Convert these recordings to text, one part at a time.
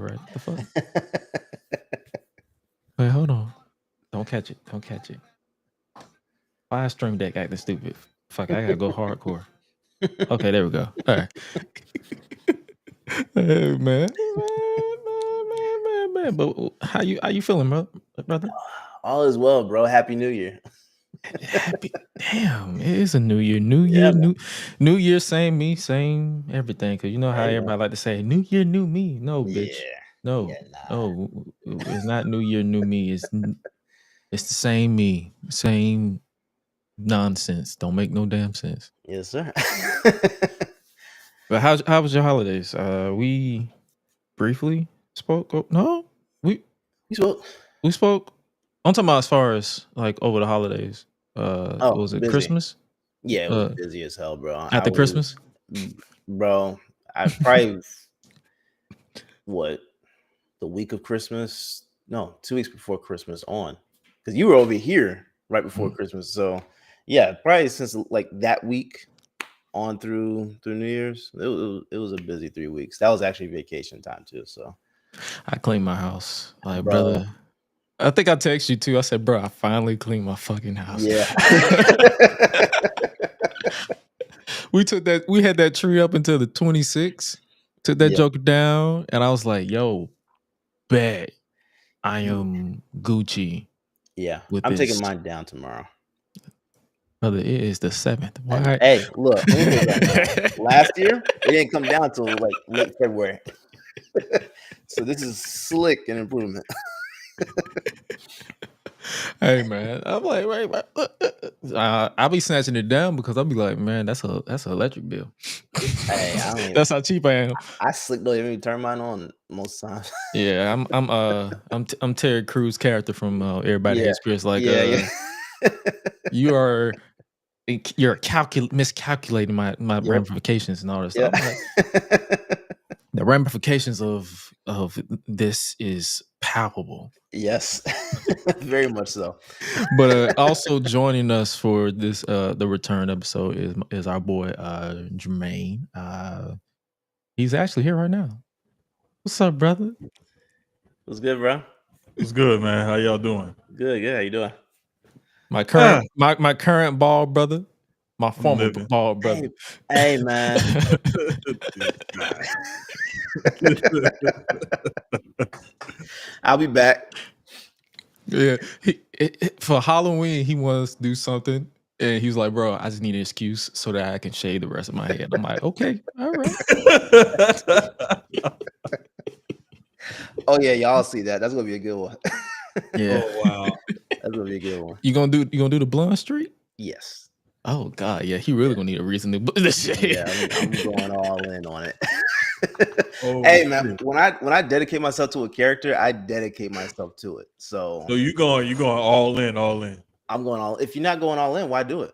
right? What the fuck? Wait, hold on. Don't catch it. Don't catch it. Why is Stream Deck acting stupid? Fuck, I gotta go hardcore. Okay, there we go. All right. Hey, man. But how you feeling, brother? All is well, bro. Happy New Year. Happy damn! It is a new year, new year, new year. Same me, same everything. Cause you know how everybody like to say, "New year, new me." No, bitch. No, no. It's not new year, new me. It's the same me, same nonsense. Don't make no damn sense. Yes, sir. But how was your holidays? We briefly spoke. Oh, no, we spoke. I'm talking about as far as like over the holidays. Was it busy. Christmas? Yeah, it was busy as hell, bro. After Christmas? Bro, I probably the week of Christmas? No, 2 weeks before Christmas on. Because you were over here right before Christmas. So yeah, probably since like that week on through New Year's, it was a busy 3 weeks. That was actually vacation time too. So I cleaned my house, like brother. I think I texted you too. I said, bro, I finally cleaned my fucking house. Yeah. We had that tree up until the 26th. Took that joker down, and I was like, yo, bet I am Gucci. Yeah. I'm taking mine down tomorrow. Brother, it is the 7th. Why? Hey, look, last year it didn't come down until like late February. So this is slick and improvement. Hey man, I'm like, right. I'll be snatching it down because I'll be like, man, that's an electric bill. Hey, that's how cheap I am. I slick don't even turn mine on most times. Yeah, I'm Terry Crews' character from Everybody Hates Chris. Like, you're miscalculating my ramifications and all this stuff. Like, the ramifications of this is palpable. Yes, very much so. But also joining us for this the return episode is our boy Jermaine. He's actually here right now. What's up, brother? What's good, bro? What's good, man? How y'all doing? Good. How you doing? My current my current bald brother. My former bald brother. Hey man. I'll be back. Yeah. For Halloween, he wants to do something. And he was like, bro, I just need an excuse so that I can shave the rest of my head. I'm like, okay, all right. Oh yeah, y'all see that. That's gonna be a good one. Yeah. Oh wow. That's gonna be a good one. You gonna do the blonde streak? Yes. Oh god, yeah. He really gonna need a reason to do this shit. Yeah, I'm going all in on it. Hey man, when I dedicate myself to a character, I dedicate myself to it. So you going all in. I'm going all. If you're not going all in, why do it?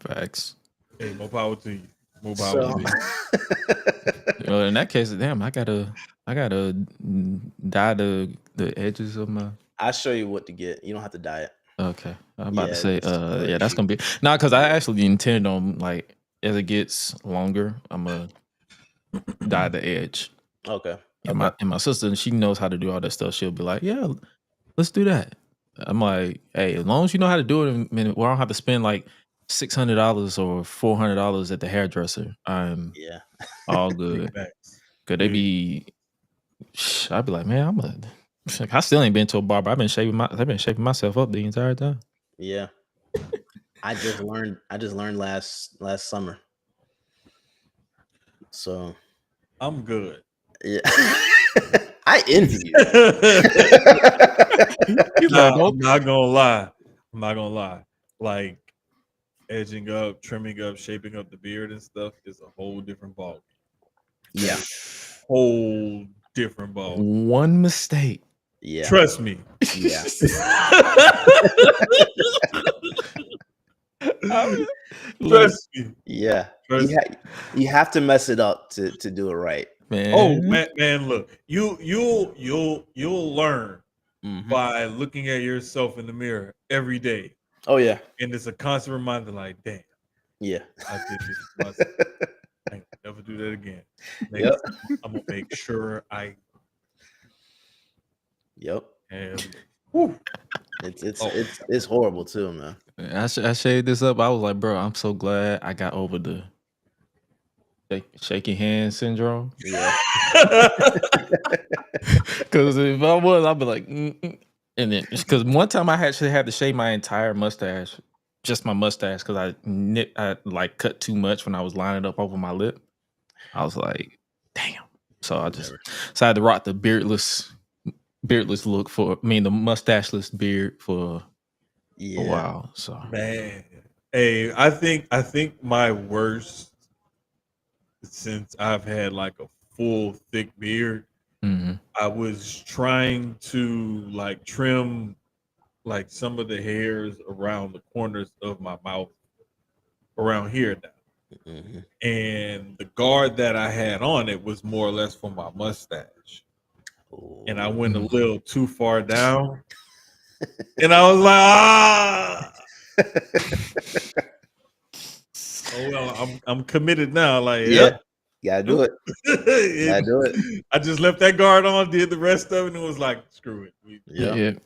Facts. Hey, more power to you. More power to you. Well, in that case, damn, I gotta dye the edges of my. I'll show you what to get. You don't have to dye it. Okay, I'm about to say, that's gonna be because I actually intend on, like, as it gets longer, I'm gonna dye the edge. Okay. And my sister, she knows how to do all that stuff. She'll be like, yeah, let's do that. I'm like, hey, as long as you know how to do it, I don't have to spend like $600 or $400 at the hairdresser. I'm all good. Cause they be, I'd be like, man, I still ain't been to a barber. I've been shaving myself up the entire time. Yeah. I just learned last summer. So I'm good. Yeah. I envy you. I'm not gonna lie. Like edging up, trimming up, shaping up the beard and stuff is a whole different ball. Yeah. Whole different ball. One mistake. Yeah. Trust me. Yeah. Trust me. Yeah. You have to mess it up to do it right. Man. Oh man, look, you'll learn by looking at yourself in the mirror every day. Oh yeah. And it's a constant reminder, like, damn. Yeah. I did this to myself. I never do that again. I'm gonna make sure I Yep. And whew, It's horrible too, man. I shaved this up. I was like, bro, I'm so glad I got over the shaking hand syndrome. Yeah. Because if I was, I'd be like, and then because one time I actually had to shave my entire mustache, just my mustache, because I like cut too much when I was lining up over my lip. I was like, damn. So I had to rock the beardless look the mustacheless beard for a while. So man, hey, I think my worst since I've had like a full thick beard. I was trying to like trim like some of the hairs around the corners of my mouth around here now. And the guard that I had on it was more or less for my mustache. And I went a little too far down. And I was like, oh well, I'm committed now. Like, gotta do it. Gotta do it. I just left that guard on, did the rest of it, and it was like, screw it. You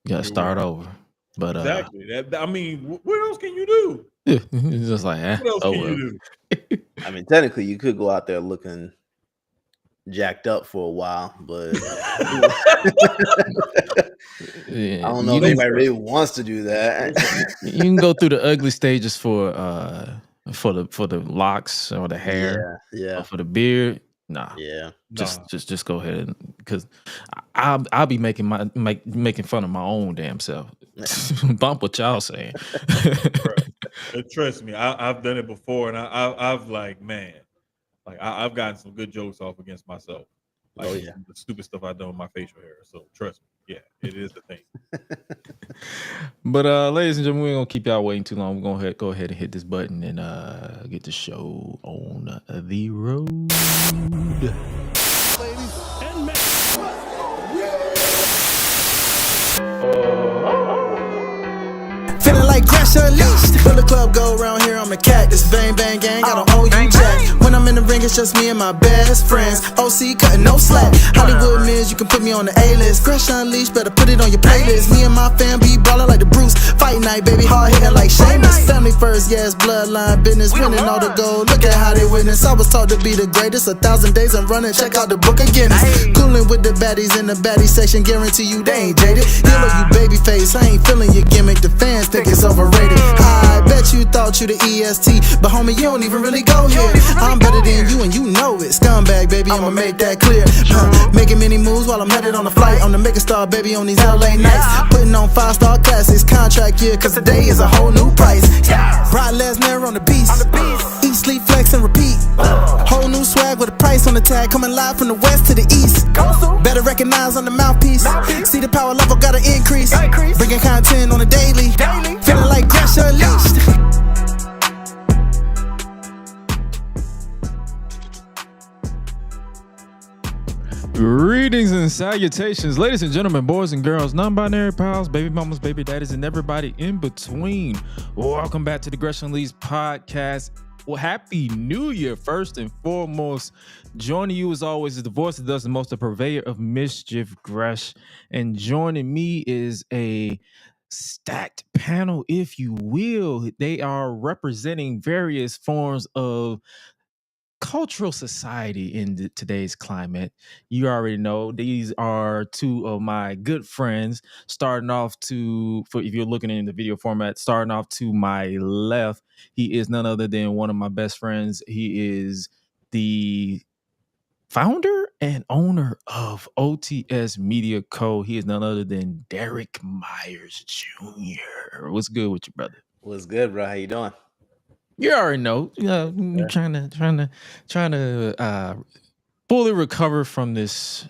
gotta start over. But exactly. I mean, what else can you do? Yeah, it's just like, what else can you do? I mean, technically, you could go out there looking jacked up for a while, but I don't know if anybody really wants to do that. You can go through the ugly stages for the locks or the hair. Yeah. For the beard, nah. Yeah. Just go ahead, because I'll be making fun of my own damn self. Bump what y'all saying. Trust me, I've done it before, and I've like, man, like I've gotten some good jokes off against myself. Like, the stupid stuff I've done with my facial hair. So trust me, it is the thing. But ladies and gentlemen, we ain't gonna keep y'all waiting too long. We're gonna go ahead and hit this button and get the show on the road. Ladies and men. Feeling like Gresh Unleashed. Feel the club go around here, I'm a cactus. Bang, bang, gang, got an OU jack. When I'm in the ring, it's just me and my best friends. OC cutting no slack. Hollywood Miz, you can put me on the A-list. Gresh Unleashed, better put it on your playlist. Me and my fam be ballin' like the Bruce. Fight night, baby, hard hitting like Sheamus. Family first, yes, bloodline business. Winning all the gold, look at how they witness. I was taught to be the greatest. 1,000 days I'm running, check out the book of Guinness. Coolin' with the baddies in the baddie section. Guarantee you they ain't jaded. Heal you baby face, I ain't feeling your gimmick. The fans think it's overrated. I bet you thought you the EST, but homie, you don't even really go here. I'm better than you and you know it. Scumbag, baby, I'ma make that clear. Making many moves while I'm headed on the flight. I'm the mega star, baby, on these LA nights. Putting on 5-star classics, contract year, cause today is a whole new price. Rod Lesnar on the beast. Eat, sleep, flex, and repeat. Whole new swag with a price on the tag. Coming live from the west to the east. Better recognize on the mouthpiece. See the power level gotta increase. Bringing content on a daily. Feeling like Gresh Unleashed. Greetings and salutations, ladies and gentlemen, boys and girls, non-binary pals, baby mamas, baby daddies, and everybody in between. Welcome back to the Gresh Unleashed podcast. Well, happy New Year, first and foremost. Joining you as always is the voice that does the most, the purveyor of mischief, Gresh. And joining me is a stacked panel, if you will. They are representing various forms of cultural society in today's climate. You already know these are two of my good friends. Starting off if you're looking in the video format, starting off to my left, he is none other than one of my best friends. He is the founder and owner of OTS Media Co. He is none other than Derek Myers Jr. What's good with you, brother? What's good, bro? How you doing? You already know. I'm trying to fully recover from this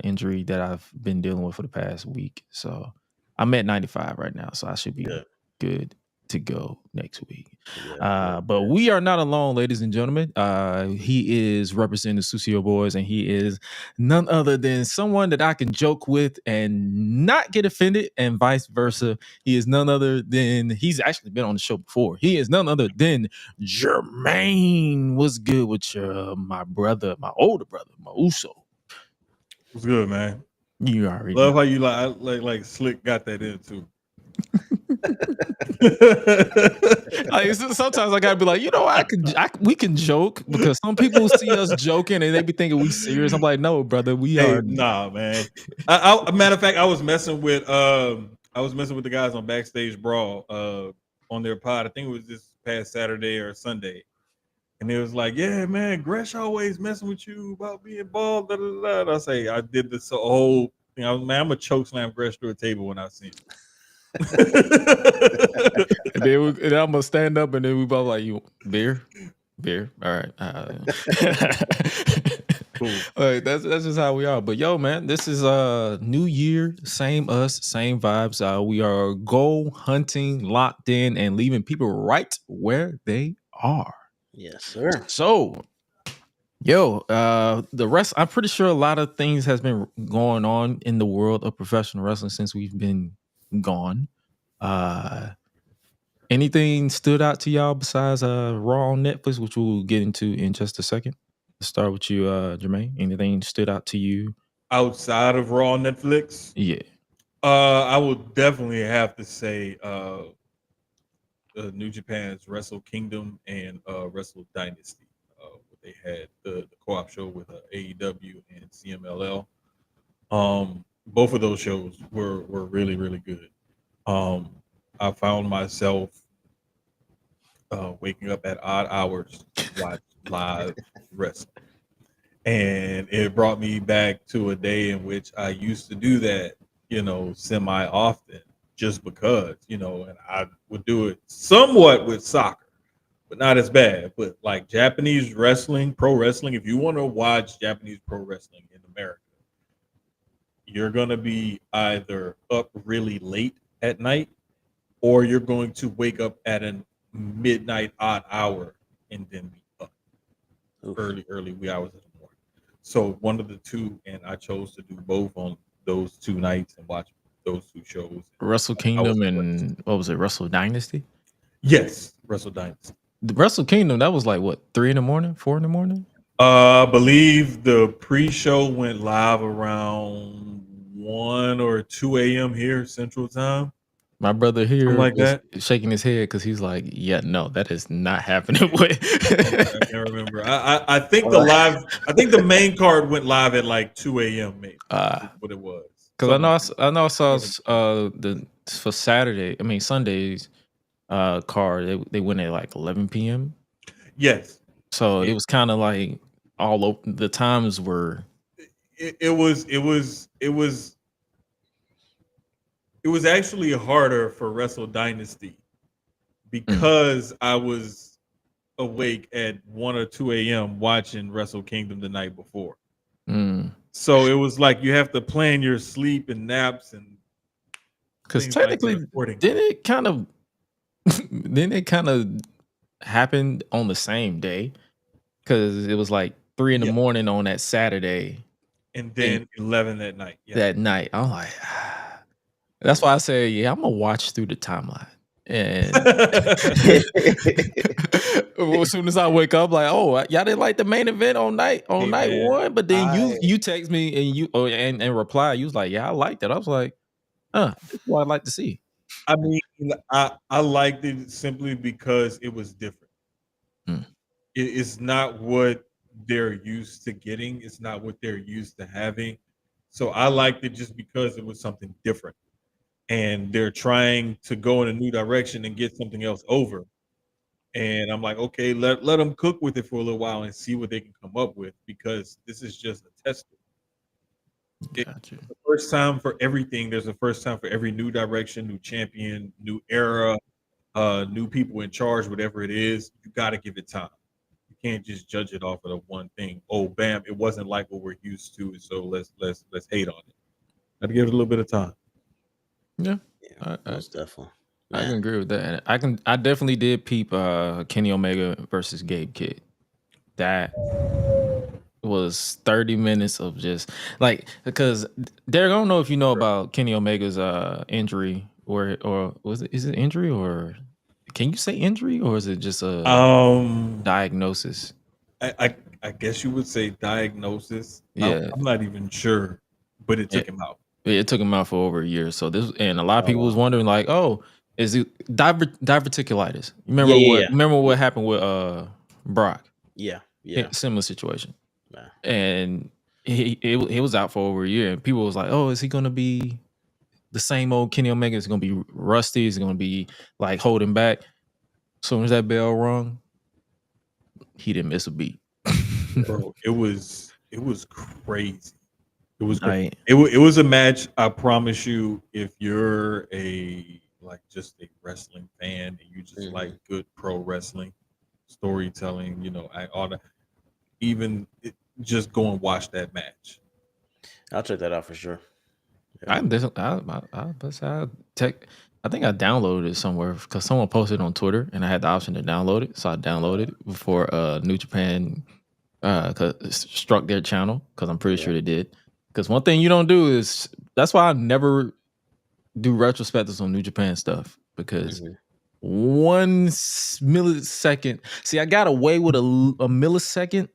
injury that I've been dealing with for the past week. So I'm at 95 right now, so I should be good to go next week. But we are not alone, ladies and gentlemen. He is representing the Susio Boys, and he is none other than someone that I can joke with and not get offended, and vice versa. He is none other than, he's actually been on the show before. He is none other than Jermaine. What's good with my brother, my older brother, my Uso? What's good, man? You already Love know. how you like Slick got that in too. Like, sometimes I gotta be like, you know, we can joke because some people see us joking and they be thinking we serious. I'm like, no, brother, we Hey, are. nah, man. Matter of fact, I was messing with the guys on Backstage Brawl on their pod. I think it was this past Saturday or Sunday. And it was like, yeah, man, Gresh always messing with you about being bald. Da, da, da. And I say, I did this whole thing. I'm gonna choke slam Gresh through a table when I see him. And then I'm gonna stand up and then we both like, you beer. All right. Cool. Like, that's just how we are. But yo, man, this is new year, same us, same vibes. We are goal hunting, locked in, and leaving people right where they are. Yes, sir. So, yo, the rest, I'm pretty sure a lot of things has been going on in the world of professional wrestling since we've been gone. Anything stood out to y'all besides Raw on Netflix, which we'll get into in just a second? Let's start with you, Jermaine. Anything stood out to you outside of Raw on Netflix? Yeah. I would definitely have to say New Japan's Wrestle Kingdom and Wrestle Dynasty. They had the co-op show with AEW and CMLL. Both of those shows were really, really good. I found myself waking up at odd hours to watch live wrestling. And it brought me back to a day in which I used to do that, semi often, just because, and I would do it somewhat with soccer, but not as bad. But like Japanese wrestling, pro wrestling, if you want to watch Japanese pro wrestling in America, you're going to be either up really late at night or you're going to wake up at a midnight odd hour and then be up early wee hours of the morning. So one of the two, and I chose to do both on those 2 nights and watch those 2 shows. Wrestle Kingdom and what was it, Wrestle Dynasty? Yes, Wrestle Dynasty. The Wrestle Kingdom, that was like what, 3 in the morning, 4 in the morning? I believe the pre-show went live around 1 or 2 a.m. here Central Time. My brother here like was that. shaking his head because he's like, yeah, no, that is not happening. I can't remember. I think the main card went live at like 2 a.m. maybe. What it was. Because I know I saw for Sunday's card, they went at like 11 p.m. Yes. So it was kind of like all open. The times were. It was actually harder for Wrestle Dynasty because I was awake at 1 or 2 a.m. watching Wrestle Kingdom the night before. So it was like you have to plan your sleep and naps and because technically didn't it kind of happen on the same day because it was like 3 in the morning on that Saturday and then 11 that night. That night, I'm like. That's why I say, yeah, I'm gonna watch through the timeline. And as soon as I wake up, like, oh, y'all didn't like the main event on night 1, but then you text me and and reply, you was like, yeah, I liked it. I was like, this is what I'd like to see. I mean, I liked it simply because it was different. It's not what they're used to getting. It's not what they're used to having. So I liked it just because it was something different. And they're trying to go in a new direction and get something else over. And I'm like, okay, let them cook with it for a little while and see what they can come up with, because this is just a test. It's the first time for everything. There's a first time for every new direction, new champion, new era, new people in charge, whatever it is. You got to give it time. You can't just judge it off of the one thing. Oh, bam, it wasn't like what we're used to, so let's hate on it. Got to give it a little bit of time. Yeah, most definitely. I can agree with that. I definitely did peep Kenny Omega versus Gabe Kidd. That was 30 minutes of just like, because Derek, I don't know if you know about Kenny Omega's injury or is it injury, or can you say injury, or is it just a diagnosis? I guess you would say diagnosis. Yeah, I'm not even sure. but it took him out. It took him out for over a year. So and a lot of people was wondering like, oh, is it diverticulitis? Remember what happened with Brock? Yeah. Similar situation. Nah. And he was out for over a year, and people was like, oh, is he gonna be the same old Kenny Omega? Is he gonna be rusty? Is he gonna be like holding back? As soon as that bell rung, he didn't miss a beat. Bro, it was crazy. It was Right. it was a match. I promise you, if you're just a wrestling fan and you just like good pro wrestling storytelling, all that, just go and watch that match. I'll check that out for sure. I think I downloaded it somewhere because someone posted it on Twitter and I had the option to download it. So I downloaded it before New Japan struck their channel, because I'm pretty sure they did. Because one thing you don't do is, that's why I never do retrospectives on New Japan stuff, because 1 millisecond. See, I got away with a millisecond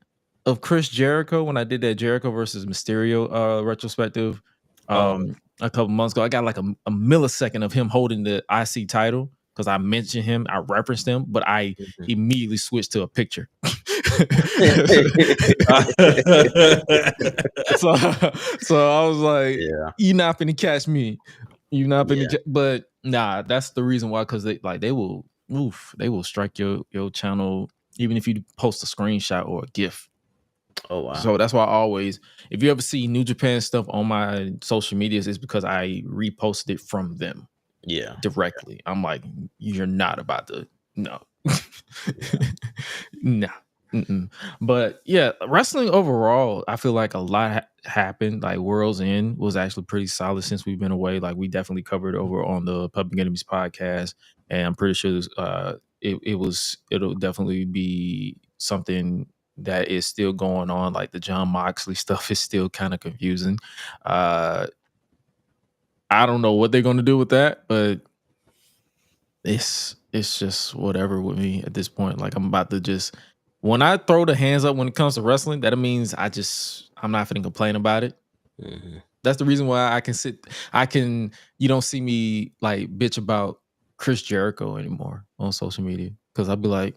of Chris Jericho when I did that Jericho versus Mysterio retrospective a couple months ago. I got like a millisecond of him holding the IC title because I mentioned him, I referenced him, but I immediately switched to a picture. so I was like, "You not finna catch me. You not finna." But nah, that's the reason why. Because they will strike your channel even if you post a screenshot or a GIF. Oh wow! So that's why I always, if you ever see New Japan stuff on my social medias, it's because I reposted it from them. Directly. I'm like, you're not about to no. Nah. But yeah, wrestling overall, I feel like a lot happened. Like World's End was actually pretty solid since we've been away. Like we definitely covered over on the Public Enemies podcast, and I'm pretty sure it'll definitely be something that is still going on. Like the John Moxley stuff is still kind of confusing. I don't know what they're going to do with that, but it's just whatever with me at this point. Like I'm about to just, when I throw the hands up when it comes to wrestling, that means I'm not going to complain about it. That's the reason why you don't see me like bitch about Chris Jericho anymore on social media, because I'll be like,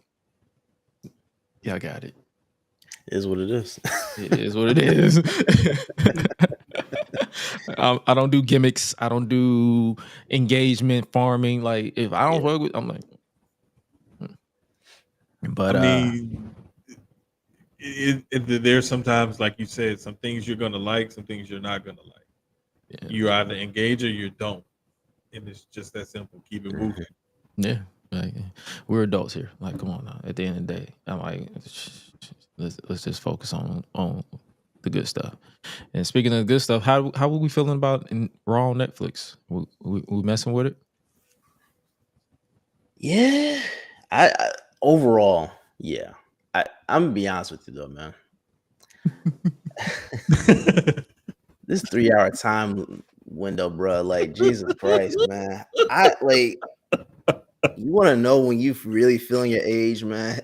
yeah, I got it. It is what it is. It is what it is. I don't do gimmicks. I don't do engagement farming. Like if I don't work with, I'm like. But I mean, there's sometimes, like you said, some things you're gonna like, some things you're not gonna like. You either engage or you don't, and it's just that simple. Keep it moving. Yeah, like, we're adults here. Like, come on now. At the end of the day, I'm like, let's just focus on the good stuff. And speaking of good stuff, how were we feeling about Raw on Netflix? We messing with it? Yeah, I overall, yeah. I'm gonna be honest with you though, man. This 3-hour time window, bro. Like Jesus Christ, man. You want to know when you really feeling your age, man?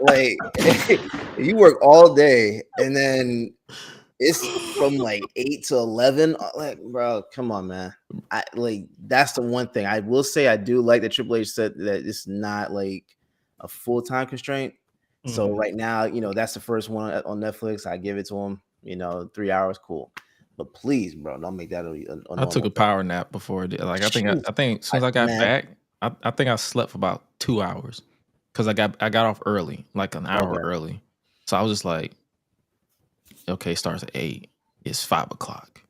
Like you work all day and then it's from like 8 to 11. Like, bro, come on, man. That's the one thing I will say. I do like that Triple H said that it's not like a full-time constraint. So right now, that's the first one on Netflix. I give it to him. 3 hours, cool. But please, bro, don't make that a I took a power nap before. Like I think as soon as I got back, I think I slept for about 2 hours because I got off early, like an hour early. So I was just like, okay, starts at 8. It's 5 o'clock.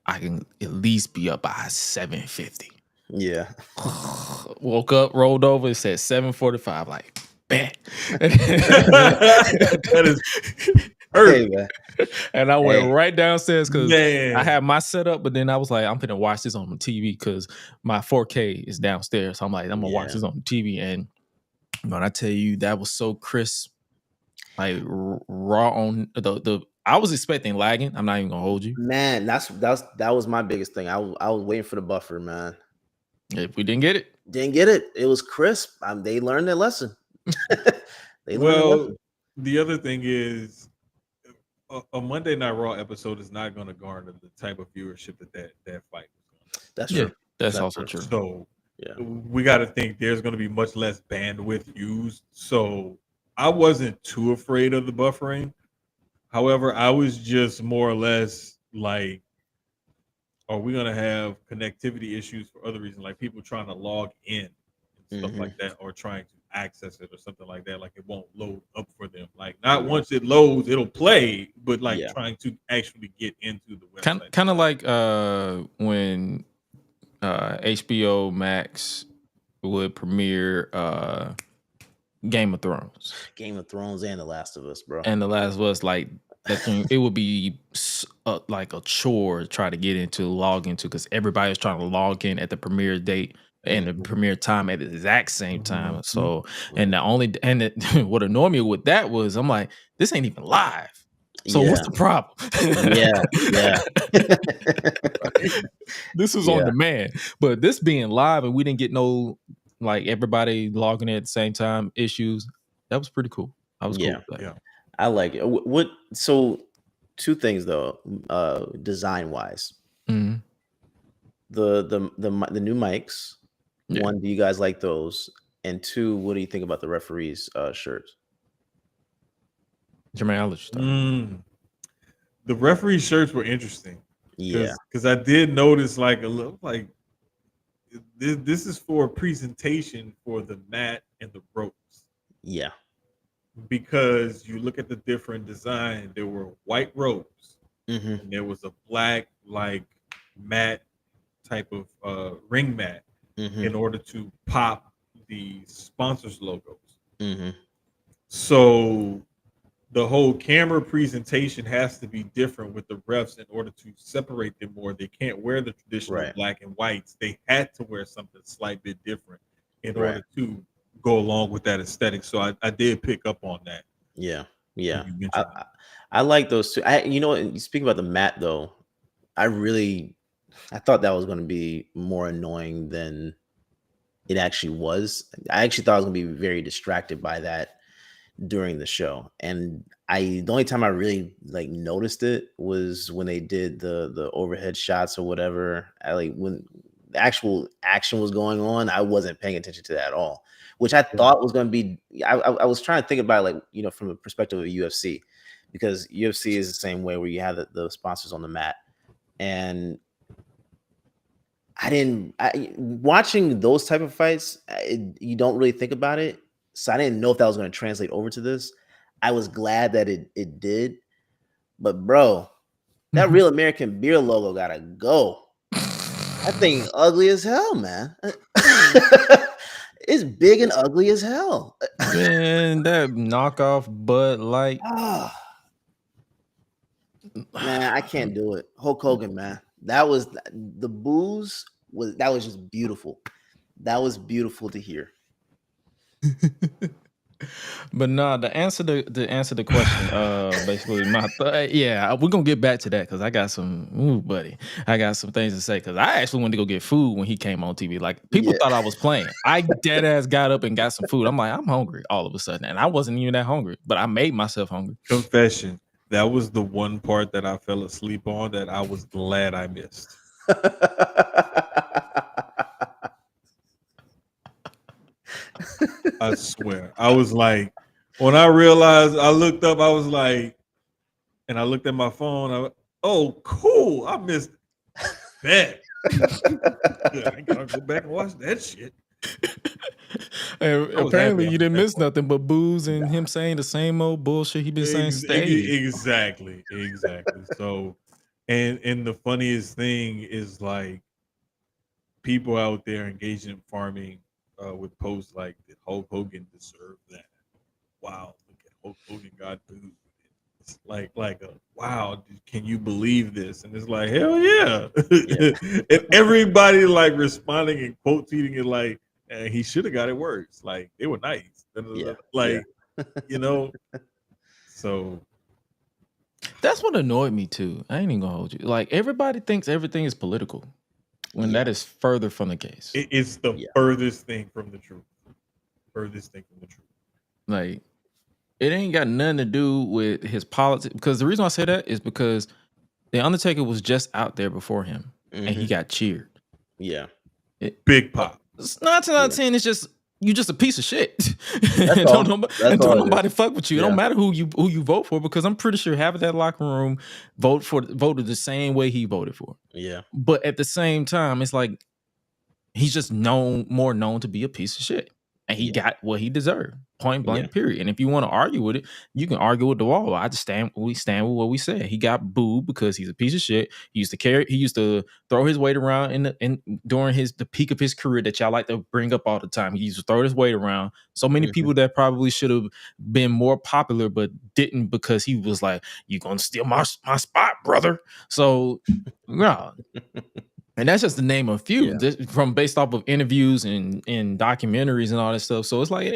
I can at least be up by 7:50. Yeah. Woke up, rolled over. It said 7:45. Like, bet. That is Hey, man. And I went right downstairs because I had my setup, but then I was like, I'm gonna watch this on the TV because my 4K is downstairs. So I'm like, I'm gonna watch this on the TV. And when I tell you that was so crisp, like Raw on the I was expecting lagging. I'm not even gonna hold you, man. That was my biggest thing. I was waiting for the buffer, man. If we didn't get it, it was crisp. They learned their lesson. The other thing is, a Monday Night Raw episode is not going to garner the type of viewership that fight was going to. That's Yeah, true. that's That's also true. true. So Yeah. we got to think there's going to be much less bandwidth used. So I wasn't too afraid of the buffering. However, I was just more or less like, are we going to have connectivity issues for other reasons, like people trying to log in and stuff like that, or trying to access it or something like that, like it won't load up for them. Like not once it loads, it'll play, but like trying to actually get into the website. Kind of like when HBO Max would premiere Game of Thrones. Game of Thrones and The Last of Us, bro. And The Last of Us, like that thing, it would be like a chore to try to get into, log into, because everybody was trying to log in at the premiere date and the premiere time at the exact same time. So, and what annoyed me with that was, I'm like, this ain't even live. So what's the problem? This is on demand, but this being live and we didn't get no, like, everybody logging in at the same time issues. That was pretty cool. I was cool with that. Yeah, I like it. What? So, two things though, design wise. Mm-hmm. The new mics. Yeah. One, do you guys like those? And two, what do you think about the referees' shirts? Jermaine, I'll let you start. The referee shirts were interesting. Yeah, because I did notice like a little like this is for a presentation for the mat and the ropes. Yeah, because you look at the different design, there were white ropes, and there was a black like mat type of ring mat in order to pop the sponsors logos. So the whole camera presentation has to be different with the refs in order to separate them more. They can't wear the traditional black and whites. They had to wear something slight bit different in order to go along with that aesthetic. So I did pick up on that. Yeah. I like those too. Speaking about the mat though, I thought that was going to be more annoying than it actually was. I actually thought I was going to be very distracted by that during the show, and the only time I really like noticed it was when they did the overhead shots or whatever. When the actual action was going on, I wasn't paying attention to that at all, which I thought was going to be. I was trying to think about it, from the perspective of UFC, because UFC is the same way where you have the sponsors on the mat, and watching those type of fights, you don't really think about it. So I didn't know if that was going to translate over to this. I was glad that it did. But bro, that Real American Beer logo gotta go. That thing ugly as hell, man. It's big and ugly as hell. Man, that knockoff Bud Light. Man, I can't do it. Hulk Hogan, man. That was the booze that was just beautiful. That was beautiful to hear. But no, to answer the question, basically we're gonna get back to that because I got some I got some things to say, because I actually went to go get food when he came on TV. Like, people thought I was playing. I dead ass got up and got some food. I'm like, I'm hungry all of a sudden, and I wasn't even that hungry, but I made myself hungry. Confession: that was the one part that I fell asleep on that I was glad I missed. I swear. I was like, when I realized, I looked up, I was like, and I looked at my phone. Oh, cool. I missed that. I gotta go back and watch that shit. And apparently you didn't miss nothing but booze and him saying the same old bullshit he been saying. Exactly. So, and the funniest thing is, like, people out there engaging in farming with posts like, did Hulk Hogan deserve that? Wow, look at Hulk Hogan got food. It's like wow, can you believe this? And it's like, hell yeah. And everybody like responding and quote tweeting it like, he should have got it worse. Like, they were nice. So that's what annoyed me too. I ain't even gonna hold you. Like, everybody thinks everything is political, when that is further from the case. It's the furthest thing from the truth. Like, It ain't got nothing to do with his politics. Because the reason I say that is because the Undertaker was just out there before him, and he got cheered. Yeah, Big pop. It's 9 to 10. It's just you just a piece of shit. That's all. Don't That's all it nobody is. fuck with you. It Yeah. don't matter who you vote for, because I'm pretty sure half of that locker room voted the same way he voted for. Yeah. But at the same time, it's like he's just more known to be a piece of shit. And he got what he deserved. Point blank, period. And if you want to argue with it, you can argue with the wall. We stand with what we said. He got booed because he's a piece of shit. He used to throw his weight around during the peak of his career that y'all like to bring up all the time. He used to throw his weight around. So many people that probably should have been more popular but didn't, because he was like, "You gonna steal my spot, brother?" So no. And that's just the name of a few, based off of interviews and documentaries and all that stuff. So it's like,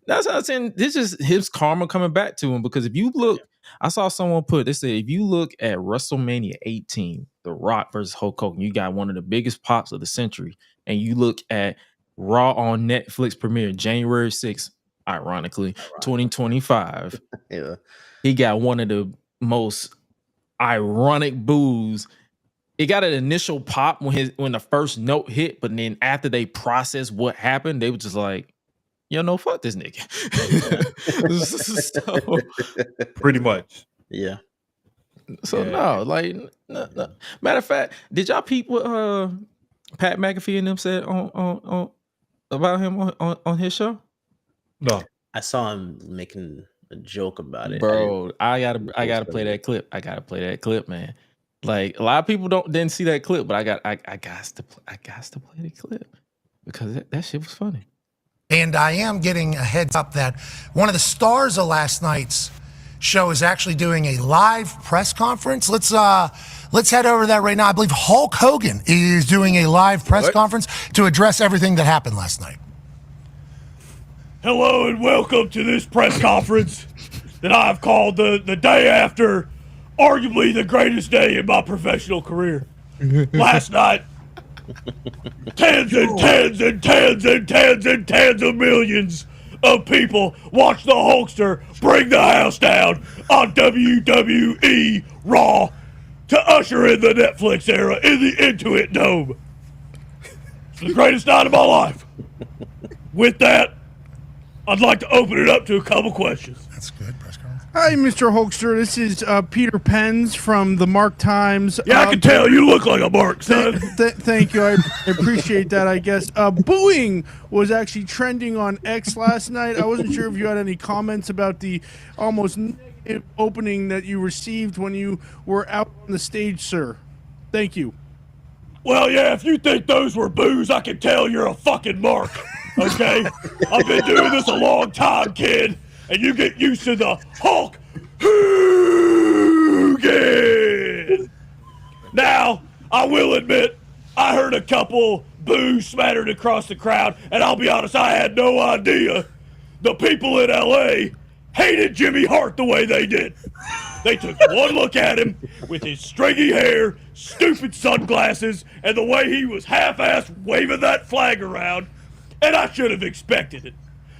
that's how I'm saying. This is his karma coming back to him. Because if you look, I saw someone they said, if you look at WrestleMania 18, The Rock versus Hulk Hogan, you got one of the biggest pops of the century. And you look at Raw on Netflix premiere January 6th, ironically, 2025. He got one of the most ironic boos. It got an initial pop when the first note hit, but then after they processed what happened, they were just like, no, fuck this nigga. So, pretty much. Yeah. So no. Matter of fact, did y'all peep what Pat McAfee and them said on about him on his show? No. I saw him making a joke about it. Bro, I gotta play that clip. I gotta play that clip, man. Like, a lot of people didn't see that clip, but I got to play the clip because that shit was funny. And I am getting a heads up that one of the stars of last night's show is actually doing a live press conference. Let's head over to that right now. I believe Hulk Hogan is doing a live press conference to address everything that happened last night. Hello and welcome to this press conference that I've called the day after arguably the greatest day in my professional career. Last night, tens and tens and tens and tens and tens of millions of people watched the Hulkster bring the house down on WWE Raw to usher in the Netflix era in the Intuit Dome. It's the greatest night of my life. With that, I'd like to open it up to a couple questions. That's good, press conference. Hi, Mr. Hulkster. This is Peter Penz from the Mark Times. Yeah, I can tell you look like a Mark, son. Thank you. I appreciate that, I guess. Booing was actually trending on X last night. I wasn't sure if you had any comments about the almost negative opening that you received when you were out on the stage, sir. Thank you. Well, yeah, if you think those were boos, I can tell you're a fucking mark, okay? I've been doing this a long time, kid, and you get used to the Hulk Hogan. Now, I will admit, I heard a couple boos smattered across the crowd, and I'll be honest, I had no idea the people in L.A. hated Jimmy Hart the way they did. They took one look at him with his stringy hair, stupid sunglasses, and the way he was half-assed waving that flag around, and I should have expected it.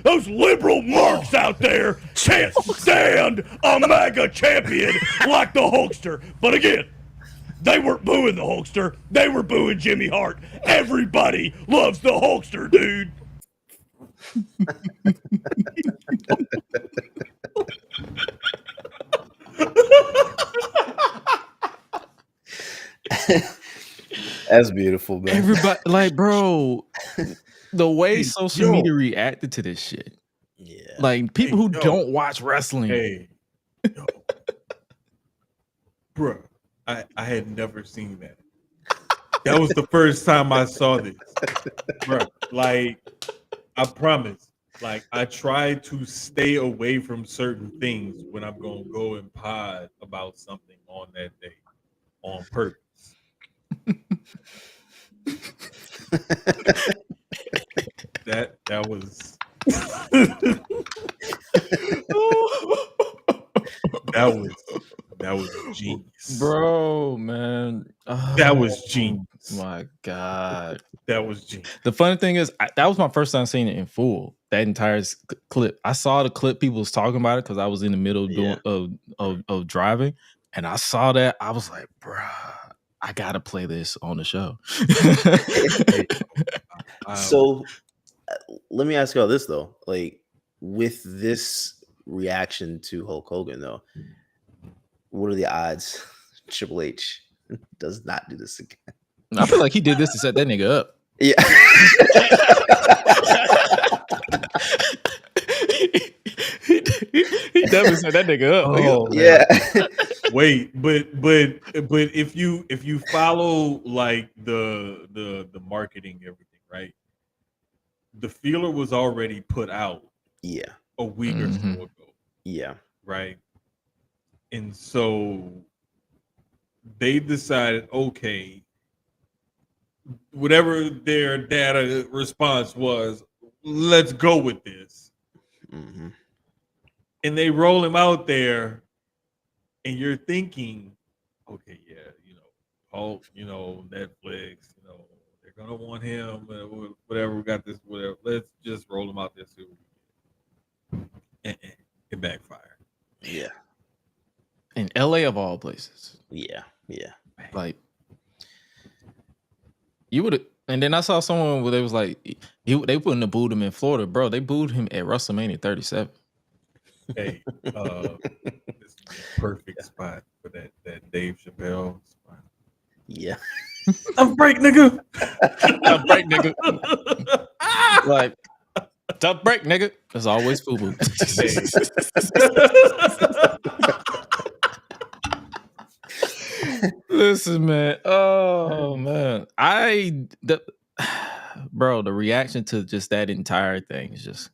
Those liberal marks out there can't stand a MAGA champion like the Hulkster. But again, they weren't booing the Hulkster. They were booing Jimmy Hart. Everybody loves the Hulkster, dude. That's beautiful, man. Everybody, like, bro, the way social media reacted to this shit. Yeah. Like, people who don't watch wrestling. Hey, bro, I had never seen that. That was the first time I saw this, bro. Like, I promise. Like, I try to stay away from certain things when I'm gonna go and pod about something on that day, on purpose. that was that That was genius. Bro, man. That was genius. My God. That was genius. The funny thing is, that was my first time seeing it in full. That entire clip. I saw the clip. People was talking about it because I was in the middle of driving, and I saw that. I was like, bruh, I gotta play this on the show. So let me ask y'all this though. Like, with this reaction to Hulk Hogan, though, what are the odds Triple H does not do this again? I feel like he did this to set that nigga up. Yeah. he definitely set that nigga up. Oh, yeah. Wait, but if you follow like the marketing, everything, right? The feeler was already put out. Yeah. A week or so ago. Yeah. Right. And so they decided, okay, whatever their data response was, let's go with this. Mm-hmm. And they roll him out there, and you're thinking, okay, yeah, Hulk, Netflix, they're gonna want him, whatever. We got this, whatever. Let's just roll him out there too. And it backfired. Yeah. In LA of all places. Yeah. Like, you would have, and then I saw someone where they was like, they wouldn't have booed him in Florida, bro. They booed him at WrestleMania 37. Hey, this is the perfect spot for that Dave Chappelle spot. Yeah. Tough break, nigga. Tough break, nigga. Like, tough break, nigga. There's always FUBU. Listen, man. Oh man, bro, the reaction to just that entire thing is just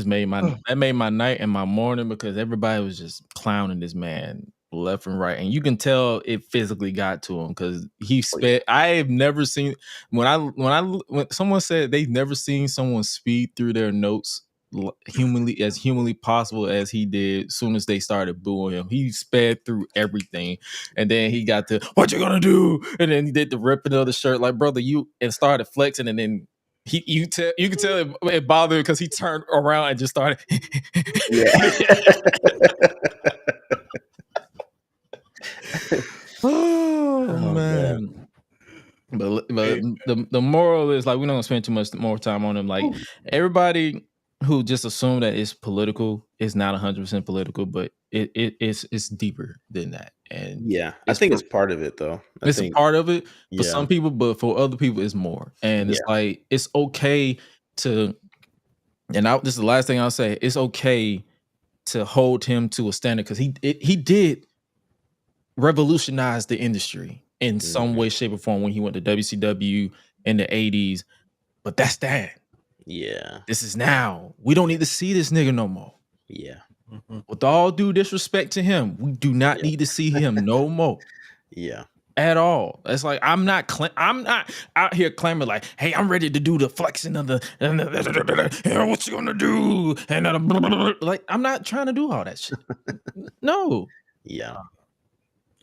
made my night and my morning, because everybody was just clowning this man left and right, and you can tell it physically got to him because he sped. I have never seen when someone said they've never seen someone speed through their notes humanly possible as he did. As soon as they started booing him, he sped through everything, and then he got to "what you gonna do," and then he did the ripping of the shirt, like, brother, and started flexing, and then you can tell it bothered him because he turned around and just started. Oh man. But the moral is, like, we don't spend too much more time on him. Like, everybody who just assume that it's political is not 100% political, but it's deeper than that. And yeah, I think it's part of it though. It's a part of it for some people, but for other people it's more. And it's like, it's okay to, and this is the last thing I'll say, it's okay to hold him to a standard, because he did revolutionize the industry in some way, shape, or form when he went to WCW in the 80s. But that's that. Yeah. This is now. We don't need to see this nigga no more. Yeah. With all due disrespect to him, we do not need to see him no more. Yeah. At all. It's like, I'm not out here claiming like, hey, I'm ready to do the flexing of the what you gonna do? And like, I'm not trying to do all that shit. No. Yeah.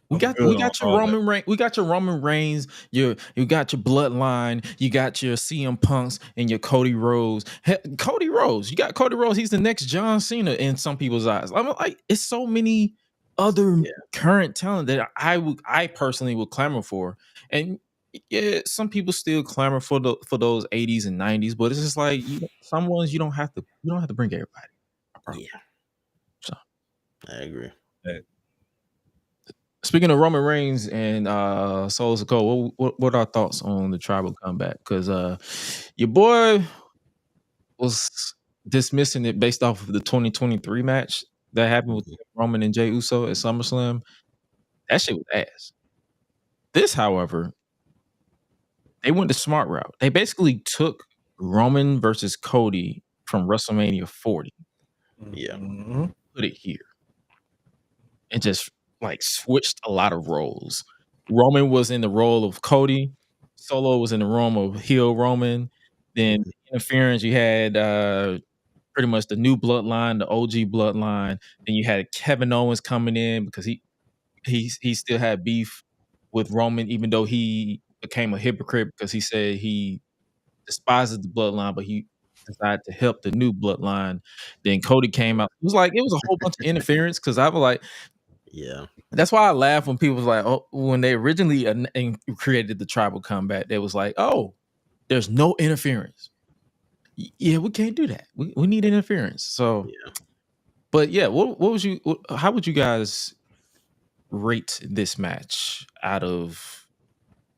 We got your Roman Reigns. We got your Roman Reigns. You got your Bloodline. You got your CM Punks and your Cody Rhodes. Cody Rhodes. You got Cody Rhodes. He's the next John Cena in some people's eyes. I'm like, it's so many other current talent that I personally would clamor for. And yeah, some people still clamor for those 80s and 90s, but it's just like, some ones you don't have to bring everybody. Yeah. So I agree. Speaking of Roman Reigns and Solo Sikoa, what are our thoughts on the tribal comeback? Because your boy was dismissing it based off of the 2023 match that happened with Roman and Jey Uso at SummerSlam. That shit was ass. This, however, they went the smart route. They basically took Roman versus Cody from WrestleMania 40. Yeah. Put it here. And just like switched a lot of roles. Roman was in the role of Cody. Solo was in the role of heel Roman. Then interference, you had pretty much the new bloodline, the OG bloodline. Then you had Kevin Owens coming in because he still had beef with Roman, even though he became a hypocrite because he said he despises the bloodline, but he decided to help the new bloodline. Then Cody came out. It was a whole bunch of interference because I was like, Yeah. that's why I laugh when people was like, oh, when they originally created the tribal combat, they was like, oh, there's no interference. Yeah, we can't do that. We need interference. So, but yeah, how would you guys rate this match out of,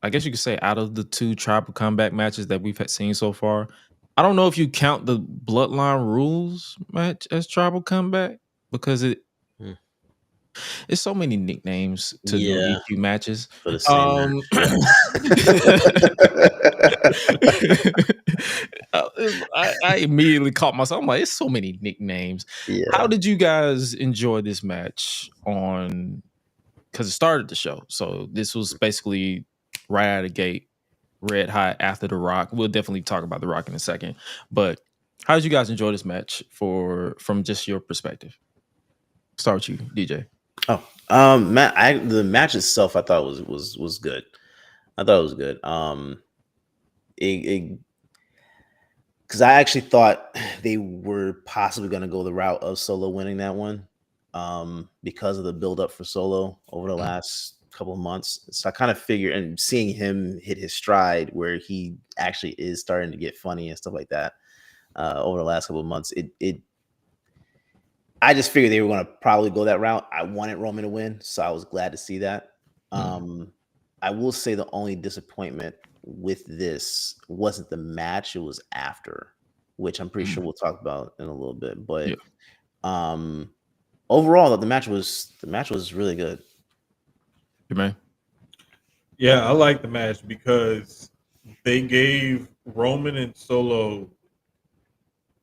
I guess you could say, out of the 2 tribal combat matches that we've seen so far? I don't know if you count the Bloodline Rules match as tribal combat because it's so many nicknames to no DQ matches. For the same match. I immediately caught myself. I'm like, it's so many nicknames. Yeah. How did you guys enjoy this match because it started the show. So this was basically right out of the gate, red hot after The Rock. We'll definitely talk about The Rock in a second. But how did you guys enjoy this match from just your perspective? Start with you, DJ. The match itself I thought was good. I thought it was good. Because I actually thought they were possibly going to go the route of Solo winning that one, because of the build-up for Solo over the last couple of months. So I kind of figured, and seeing him hit his stride where he actually is starting to get funny and stuff like that over the last couple of months, I just figured they were going to probably go that route. I wanted Roman to win, so I was glad to see that. I will say the only disappointment with this wasn't the match, it was after, which I'm pretty sure we'll talk about in a little bit. But overall, the match was really good. Man. Yeah, I like the match because they gave Roman and Solo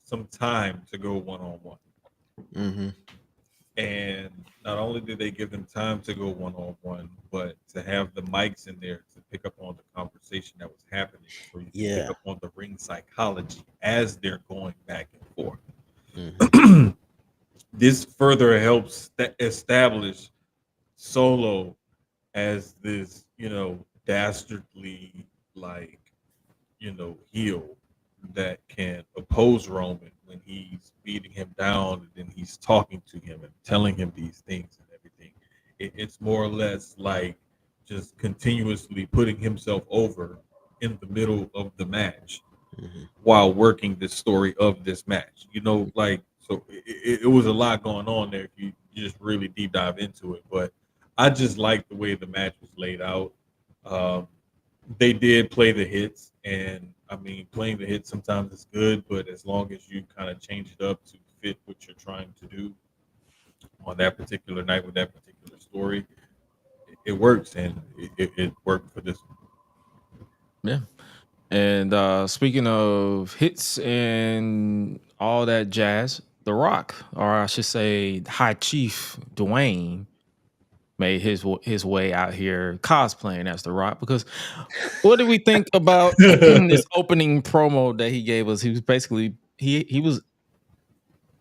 some time to go one-on-one. And not only did they give them time to go one-on-one, but to have the mics in there to pick up on the conversation that was happening, so you can pick up on the ring psychology as they're going back and forth. This further helps establish Solo as this, dastardly, heel that can oppose Roman when he's beating him down, and then he's talking to him and telling him these things and everything. It's more or less like just continuously putting himself over in the middle of the match while working the story of this match. So it was a lot going on there if you just really deep dive into it. But I just like the way the match was laid out. They did play the hits, and playing the hits sometimes is good, but as long as you kind of change it up to fit what you're trying to do on that particular night with that particular story, it works, and it worked for this one. Yeah. And speaking of hits and all that jazz, The Rock, or I should say High Chief Dwayne, made his way out here cosplaying as The Rock. Because what did we think about this opening promo that he gave us? He was basically he was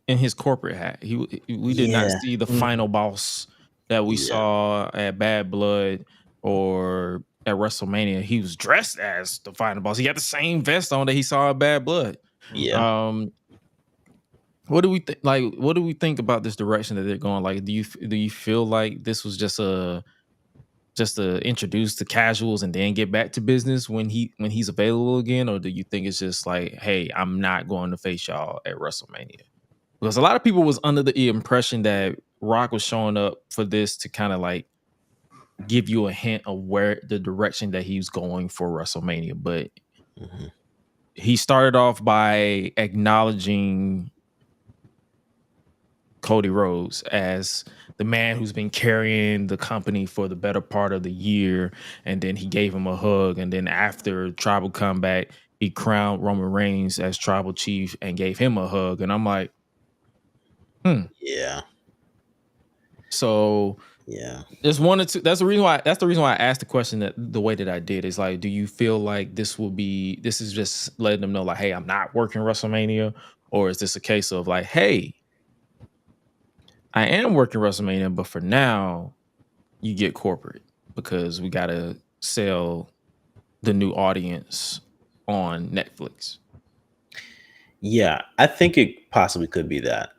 in his corporate hat. We did not see the final boss that we saw at Bad Blood or at WrestleMania. He was dressed as the final boss. He had the same vest on that he saw at Bad Blood. What do we think? What do we think about this direction that they're going? Like, do you feel like this was just to introduce the casuals and then get back to business when he's available again, or do you think it's just like, hey, I'm not going to face y'all at WrestleMania? Because a lot of people was under the impression that Rock was showing up for this to kind of like give you a hint of where the direction that he's going for WrestleMania, but he started off by acknowledging Cody Rhodes as the man who's been carrying the company for the better part of the year, and then he gave him a hug, and then after Tribal Comeback, he crowned Roman Reigns as Tribal Chief and gave him a hug, and I'm like, So there's one or two. That's the reason why I asked the question the way that I did. Is like, do you feel like this is just letting them know like, hey, I'm not working WrestleMania, Or is this a case of like, hey, I am working WrestleMania, but for now, you get corporate because we got to sell the new audience on Netflix. Yeah, I think it possibly could be that.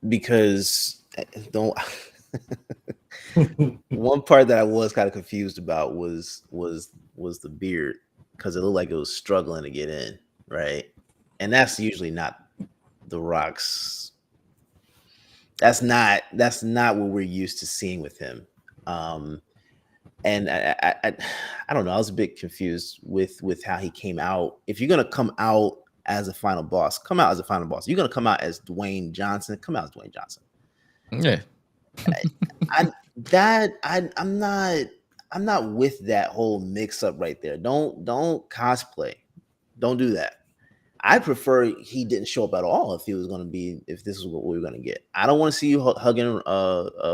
Because don't one part that I was kind of confused about was the beard, because it looked like it was struggling to get in, right? And that's usually not The Rock's. That's not what we're used to seeing with him. And I don't know. I was a bit confused with how he came out. If you're gonna come out as a final boss, come out as a final boss. You're gonna come out as Dwayne Johnson. Come out as Dwayne Johnson. Yeah. I'm not with that whole mix up right there. Don't cosplay. Don't do that. I prefer he didn't show up at all if this is what we were gonna get. I don't want to see you hugging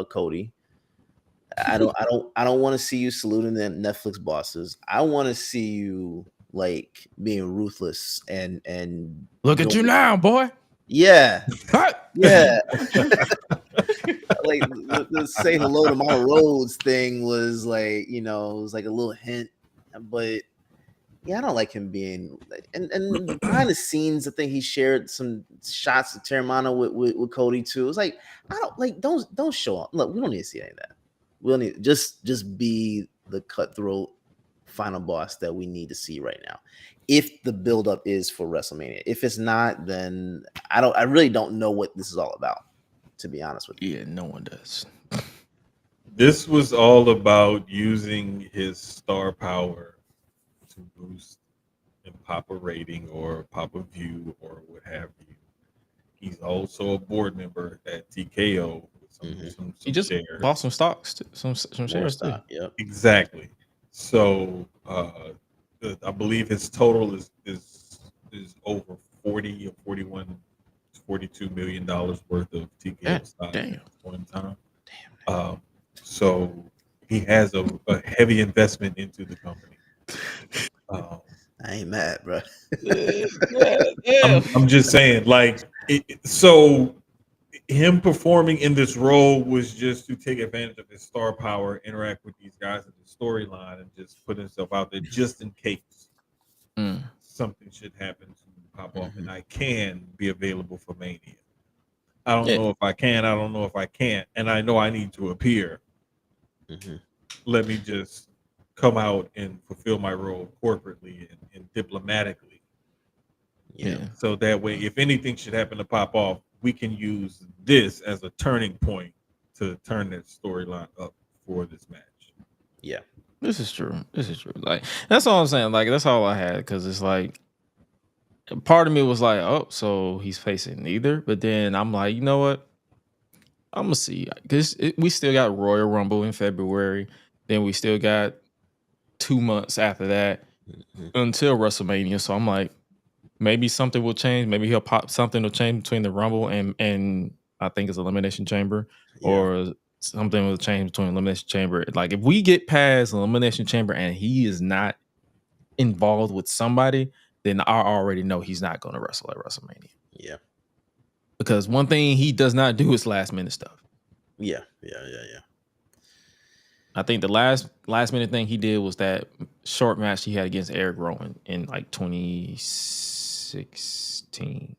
Cody. I don't want to see you saluting the Netflix bosses. I want to see you like being ruthless and look at you now, boy. Yeah. Yeah. Like the say hello to my roads thing was like, it was like a little hint, but yeah, I don't like him being and behind the scenes. I think he shared some shots of Terramana with Cody too. It's like I don't like don't show up. Look, we don't need to see any of that. We don't need just be the cutthroat final boss that we need to see right now. If the buildup is for WrestleMania, if it's not, then I really don't know what this is all about. To be honest with you, yeah, no one does. This was all about using his star power to boost and pop a rating or pop a view or what have you. He's also a board member at TKO. He just bought some stocks, some shares too. Yep. Exactly. So I believe his total is over 40 or 41, $42 million worth of TKO stock at one time. Damn. So he has a heavy investment into the company. I ain't mad, bro. I'm just saying, like, so him performing in this role was just to take advantage of his star power, interact with these guys in the storyline, and just put himself out there just in case something should happen to pop off, and I can be available for Mania. I don't know if I can. I don't know if I can't, and I know I need to appear. Let me just come out and fulfill my role corporately and diplomatically. Yeah. So that way, if anything should happen to pop off, we can use this as a turning point to turn that storyline up for this match. Yeah. This is true. Like, that's all I'm saying. Like, that's all I had, because it's like, part of me was like, oh, so he's facing neither. But then I'm like, you know what? I'm gonna see, because we still got Royal Rumble in February. Then we still got 2 months after that until WrestleMania. So I'm like, maybe something will change. Maybe he'll pop something will change between the Rumble and I think it's Elimination Chamber, or something will change between Elimination Chamber. Like, if we get past Elimination Chamber and he is not involved with somebody, then I already know he's not going to wrestle at WrestleMania. Yeah. Because one thing he does not do is last minute stuff. Yeah. I think the last minute thing he did was that short match he had against Eric Rowan in like 2016.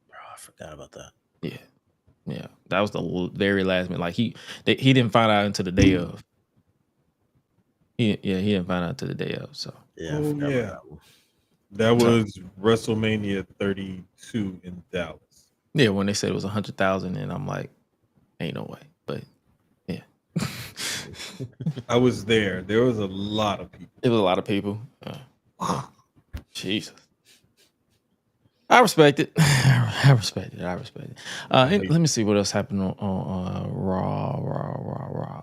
Bro, I forgot about that. Yeah, that was the very last minute. Like he didn't find out until the day of. He didn't find out until the day of. So yeah, that was WrestleMania 32 in Dallas. Yeah, when they said it was 100,000, and I'm like, ain't no way. But yeah, I was there. There was a lot of people. It was a lot of people. Jesus. I respect it. I respect it. Let me see what else happened on Raw.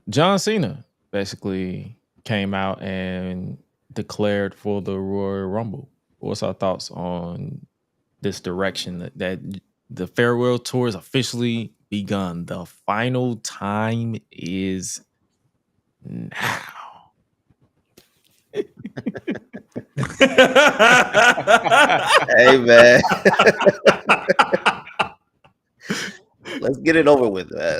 John Cena basically came out and declared for the Royal Rumble. What's our thoughts on this direction that the farewell tour is officially begun? The final time is now. Hey man, let's get it over with, man.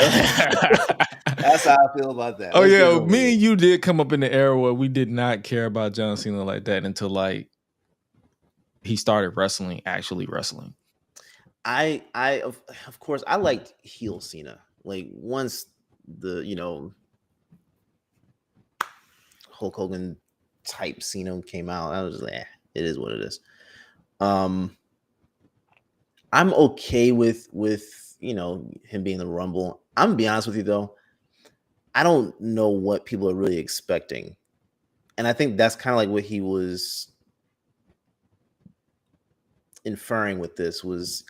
That's how I feel about that. Oh Let's get it yeah, over me with. and you did come up in the era where we did not care about John Cena like that until like he started wrestling, actually wrestling. Of course I liked heel Cena. Like once the Hulk Hogan type Cena came out, I was just like, it is what it is. I'm okay with him being the Rumble. I'm gonna be honest with you though, I don't know what people are really expecting, and I think that's kind of like what he was inferring with this was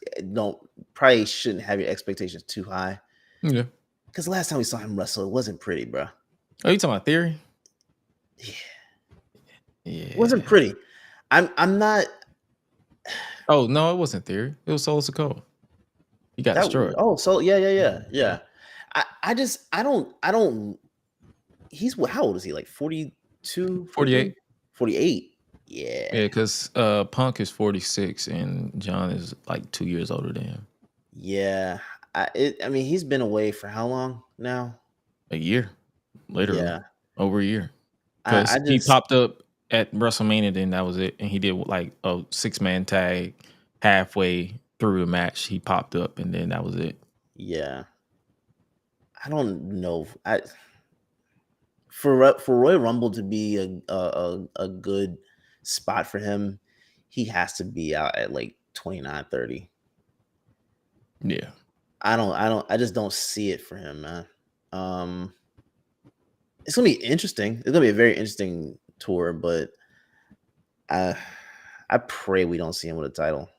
probably shouldn't have your expectations too high. Yeah. Because last time we saw him wrestle, it wasn't pretty, bro. Oh, you talking about Theory? Yeah. It wasn't pretty. I'm not. Oh no, it wasn't Theory. It was Solo Sikoa. He got destroyed. Oh, so yeah. I don't. He's how old is he? Like 42, 48. 48. Yeah. Yeah, because Punk is 46 and John is like 2 years older than him. Yeah. I mean, he's been away for how long now? A year. Literally. Yeah. Over a year. Because he popped up at WrestleMania, then that was it. And he did like a 6-man tag halfway through the match. He popped up and then that was it. Yeah. I don't know. For Royal Rumble to be a good spot for him, he has to be out at like 29, 30. Yeah. I just don't see it for him, man. It's gonna be interesting. It's gonna be a very interesting tour, but I pray we don't see him with a title.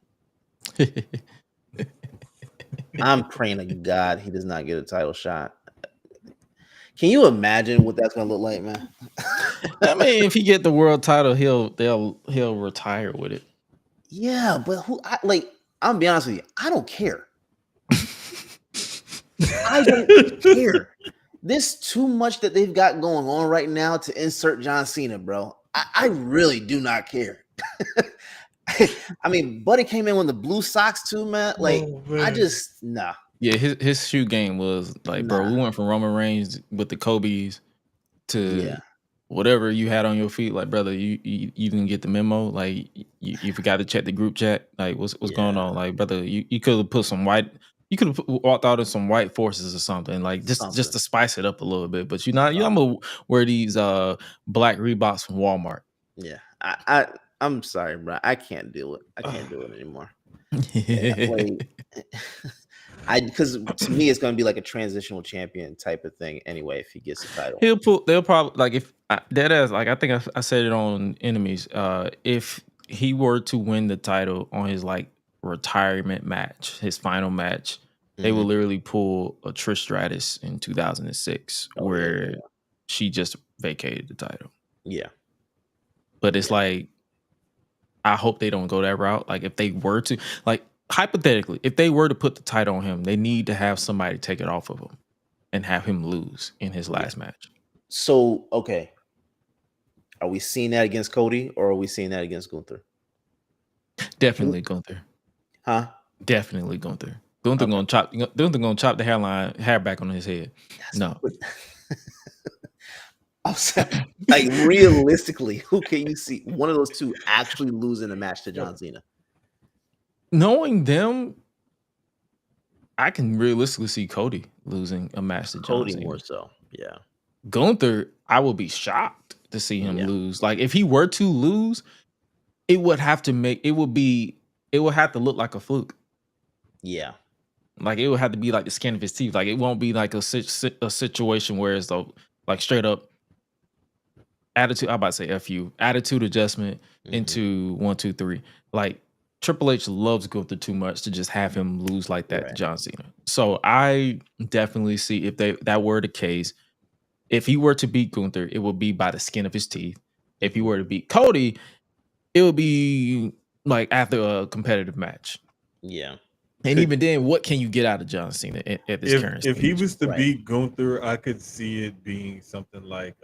I'm praying to God he does not get a title shot. Can you imagine what that's gonna look like, man? I mean, if he get the world title, he'll retire with it. Yeah, but I'm gonna be honest with you, I don't care. I don't care. There's too much that they've got going on right now to insert John Cena, bro. I really do not care. I mean, Buddy came in with the blue socks too, man. Like, I just nah. Yeah, his shoe game was like, bro, we went from Roman Reigns with the Kobe's to whatever you had on your feet. Like, brother, you didn't get the memo. Like, you forgot to check the group chat. Like, what's going on? Like, brother, you could have put some white. You could have walked out in some white forces or something, like just to spice it up a little bit. But you're gonna wear these black Reeboks from Walmart. Yeah, I'm sorry, bro. I can't do it. I can't do it anymore. Because to me, it's going to be like a transitional champion type of thing. Anyway, if he gets the title, they'll probably like if that as like I think I said it on Enemies. If he were to win the title on his like retirement match, his final match, they will literally pull a Trish Stratus in 2006 where she just vacated the title. Yeah. But it's like, I hope they don't go that route. Like if they were to, like hypothetically, if they were to put the title on him, they need to have somebody take it off of him and have him lose in his last match. So, okay. Are we seeing that against Cody or are we seeing that against Gunther? Definitely Gunther. Huh? Definitely Gunther. Gunther gonna chop the hair back on his head. No. I'm saying, like realistically, who can you see one of those two actually losing a match to John Cena? Knowing them, I can realistically see Cody losing a match to John Cena. More so, yeah. Gunther, I would be shocked to see him lose. Like if he were to lose, it would have to look like a fluke. Yeah. Like it would have to be like the skin of his teeth. Like it won't be like a situation where it's like straight up attitude. I'm about to say FU attitude adjustment into 1, 2, 3. Like Triple H loves Gunther too much to just have him lose like that to John Cena. So I definitely see if that were the case, if he were to beat Gunther, it would be by the skin of his teeth. If he were to beat Cody, it would be like after a competitive match. Yeah. And even then, what can you get out of John Cena at this current stage? If he was to beat Gunther, I could see it being something like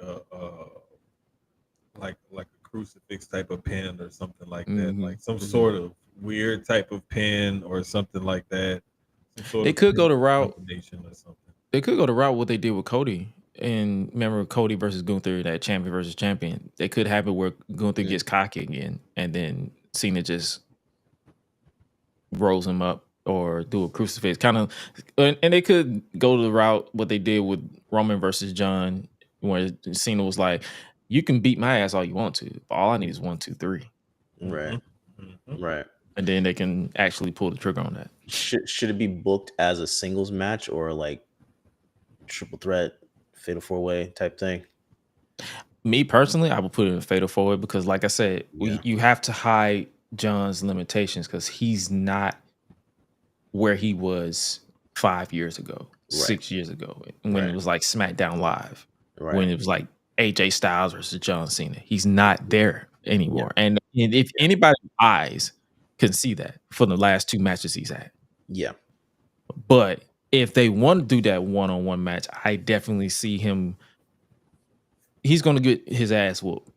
like a crucifix type of pin or something like that, like some sort of weird type of pin or something like that. They could go the route. Combination or something. They could go the route what they did with Cody. And remember Cody versus Gunther, that champion versus champion. They could have it where Gunther gets cocky again, and then Cena just rolls him up or do a crucifix. Kind of, and they could go the route what they did with Roman versus John, where Cena was like, "You can beat my ass all you want to, but all I need is 1, 2, 3." Right. Right. And then they can actually pull the trigger on that. Should it be booked as a singles match or like triple threat, fatal 4-way type thing? Me personally, I would put it in a fatal 4-way because, like I said, you have to hide John's limitations because he's not where he was 5 years ago, 6 years ago, when it was like SmackDown Live, when it was like AJ Styles versus John Cena. He's not there anymore. And if anybody's eyes can see that for the last 2 matches he's had. Yeah. But if they want to do that one-on-one match, I definitely see him. He's going to get his ass whooped.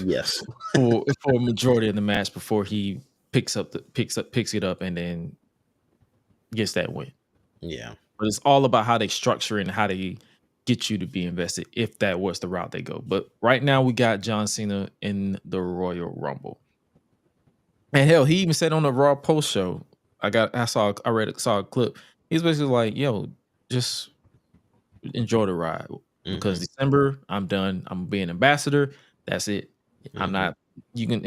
Yes. for a majority of the match before he picks it up and then gets that win. Yeah. But it's all about how they structure and how they get you to be invested if that was the route they go. But right now we got John Cena in the Royal Rumble. And hell, he even said on the Raw post show, I saw a clip. He's basically like, "Yo, just enjoy the ride because December I'm done. I'm being ambassador. That's it. I'm not. You can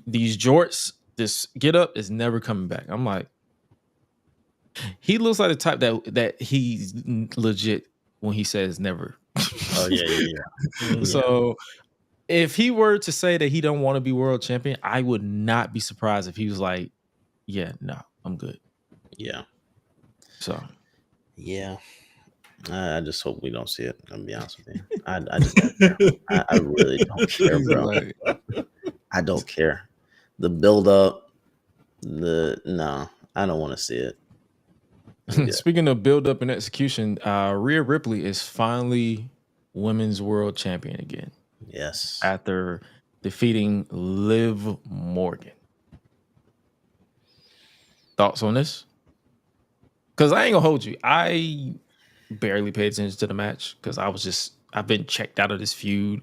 these jorts. This get up is never coming back." I'm like, he looks like the type that he's legit when he says never. Oh yeah. So if he were to say that he don't want to be world champion, I would not be surprised if he was like, "Yeah, no, I'm good." Yeah. So, yeah. I just hope we don't see it. I'm gonna be honest with you. I just don't care. I really don't care, bro. I don't care. The build up, no, I don't want to see it. Speaking of build up and execution, Rhea Ripley is finally women's world champion again. Yes. After defeating Liv Morgan. Thoughts on this? Because I ain't gonna hold you. I barely paid attention to the match because I've been checked out of this feud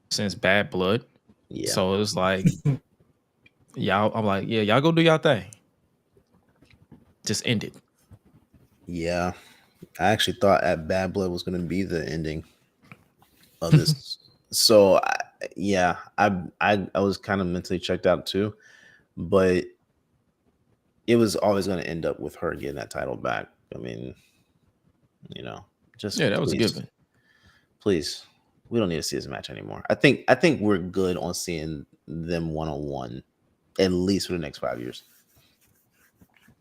since Bad Blood. Yeah. So it was like, I'm like, yeah, y'all go do y'all thing. Just end it. Yeah. I actually thought at Bad Blood was gonna be the ending of this. So I was kind of mentally checked out too, but it was always going to end up with her getting that title back. I mean, just that was a given. Please, we don't need to see this match anymore. I think we're good on seeing them one-on-one at least for the next 5 years.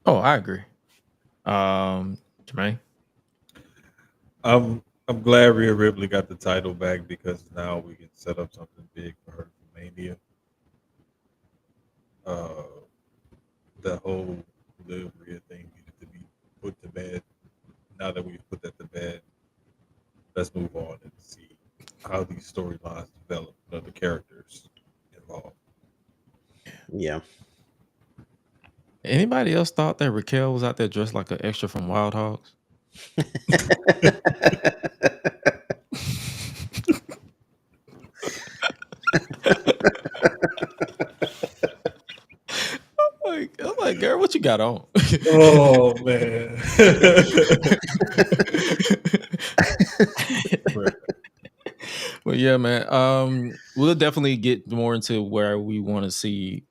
Oh, I agree. Jermaine? I'm glad Rhea Ripley got the title back because now we can set up something big for her for Mania. The whole Liv Rhea thing needed to be put to bed. Now that we've put that to bed, let's move on and see how these storylines develop, the characters involved. Yeah. Anybody else thought that Raquel was out there dressed like an extra from Wild Hogs? I'm like, girl, what you got on? Oh man. But yeah, man. We'll definitely get more into where we want to see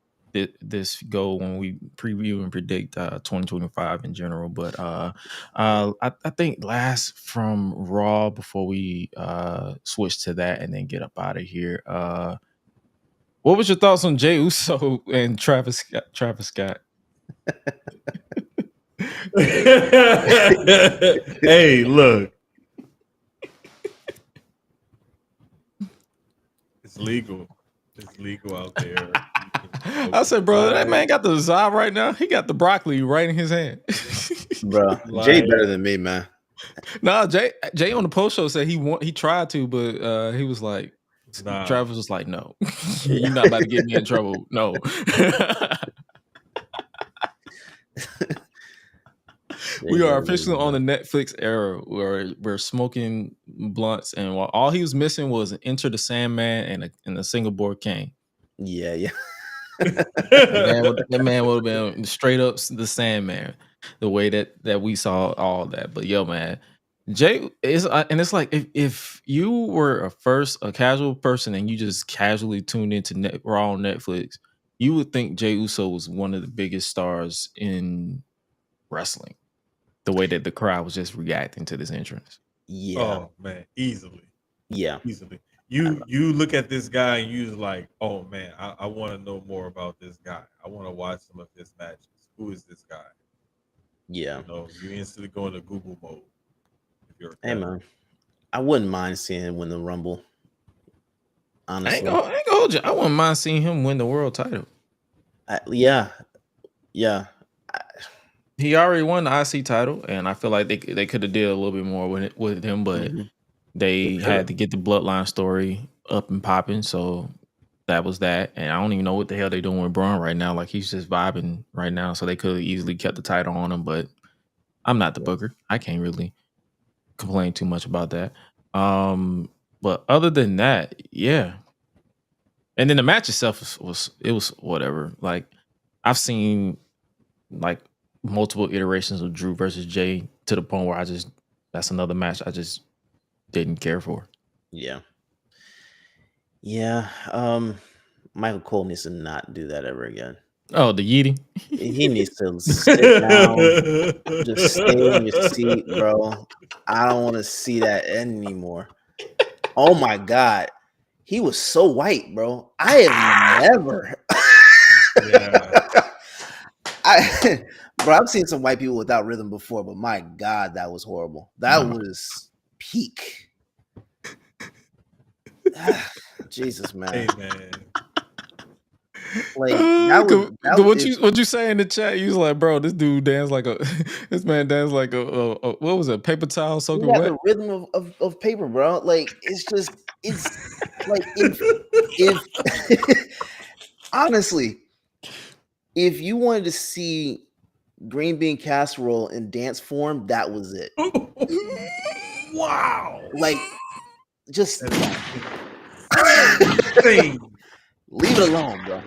this go when we preview and predict 2025 in general. But I think last from Raw before we switch to that and then get up out of here. What was your thoughts on Jey Uso and Travis Scott? Hey, look. It's legal. It's legal out there. I said, bro, that man got the Zab right now. He got the broccoli right in his hand. Bro, Jay better than me, man. Nah, Jay on the post show said he tried to, but he was like, Nah. Travis was like, no, you're not about to get me in trouble. No. We are officially on the Netflix era where we're smoking blunts, and all he was missing was an Enter the Sandman and a single board king. Yeah. That man would have been straight up the Sandman, the way that we saw all that. But yo, man, Jay is, and it's like if you were a casual person and you just casually tuned into Raw on Netflix, you would think Jey Uso was one of the biggest stars in wrestling. The way that the crowd was just reacting to this entrance. Yeah. Oh man, easily. Yeah. Easily. You look at this guy and you're like, oh man, I want to know more about this guy. I want to watch some of his matches. Who is this guy? Yeah. You instantly go into Google mode. Hey man, I wouldn't mind seeing him win the Rumble. Honestly, I ain't gonna hold you. I wouldn't mind seeing him win the world title. Yeah. He already won the IC title, and I feel like they could have did a little bit more with him, but they had to get the bloodline story up and popping. So that was that. And I don't even know what the hell they're doing with Braun right now. Like, he's just vibing right now. So they could have easily kept the title on him, but I'm not the booker. I can't really complain too much about that. But other than that, yeah. And then the match itself was whatever. Like, I've seen like multiple iterations of Drew versus Jay to the point where that's another match I just didn't care for. Yeah. Michael Cole needs to not do that ever again. Oh, the Yeeting? He needs to sit down, just stay in your seat, bro. I don't want to see that anymore. Oh my God. He was so white, bro. I have never. Bro, I've seen some white people without rhythm before, but my God, that was horrible. That was peak. Jesus, man. Hey, man. Like what you say in the chat? You was like, bro, this dude dance like this man dance like a what was it, paper towel soaking wet? The rhythm of paper, bro. Like, it's like if honestly, if you wanted to see green bean casserole in dance form, that was it. Wow. Like, just leave it alone, bro.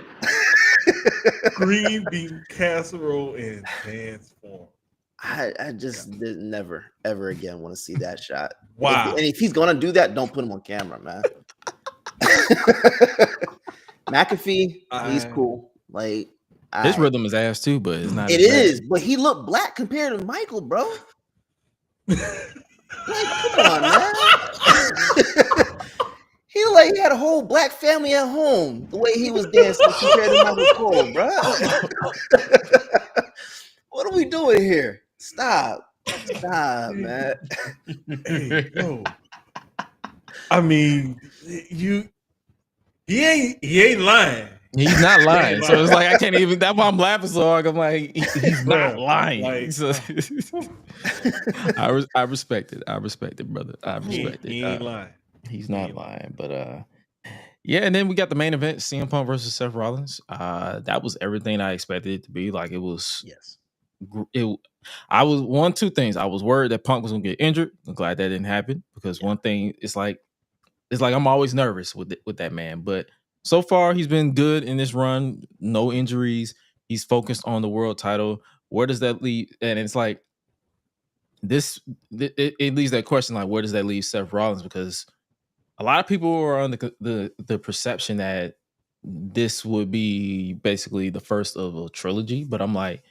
Green bean casserole in dance form. I just never ever again want to see that shot. Wow. And if he's gonna do that, don't put him on camera, man. McAfee, he's cool. Like, his rhythm is ass too, but it's not. It is, but he looked black compared to Michael, bro. Like, come on, man. He had a whole black family at home. The way he was dancing compared to Michael Cole, bro. What are we doing here? Stop, man. Hey, yo. I mean, he ain't lying. He's not lying. So it's like I can't even. That's why I'm laughing so hard. I'm like, he's not lying. Like, so, I respect it. I respect it, brother. I respect it. He ain't lying. He's not lying. But yeah. And then we got the main event: CM Punk versus Seth Rollins. That was everything I expected it to be. Like, it was. Yes. I was one, two things. I was worried that Punk was gonna get injured. I'm glad that didn't happen, because one thing, it's like I'm always nervous with that man. But so far, he's been good in this run. No injuries. He's focused on the world title. Where does that leave? And it's like it leaves that question, like, where does that leave Seth Rollins? Because a lot of people are on the perception that this would be basically the first of a trilogy. But I'm like,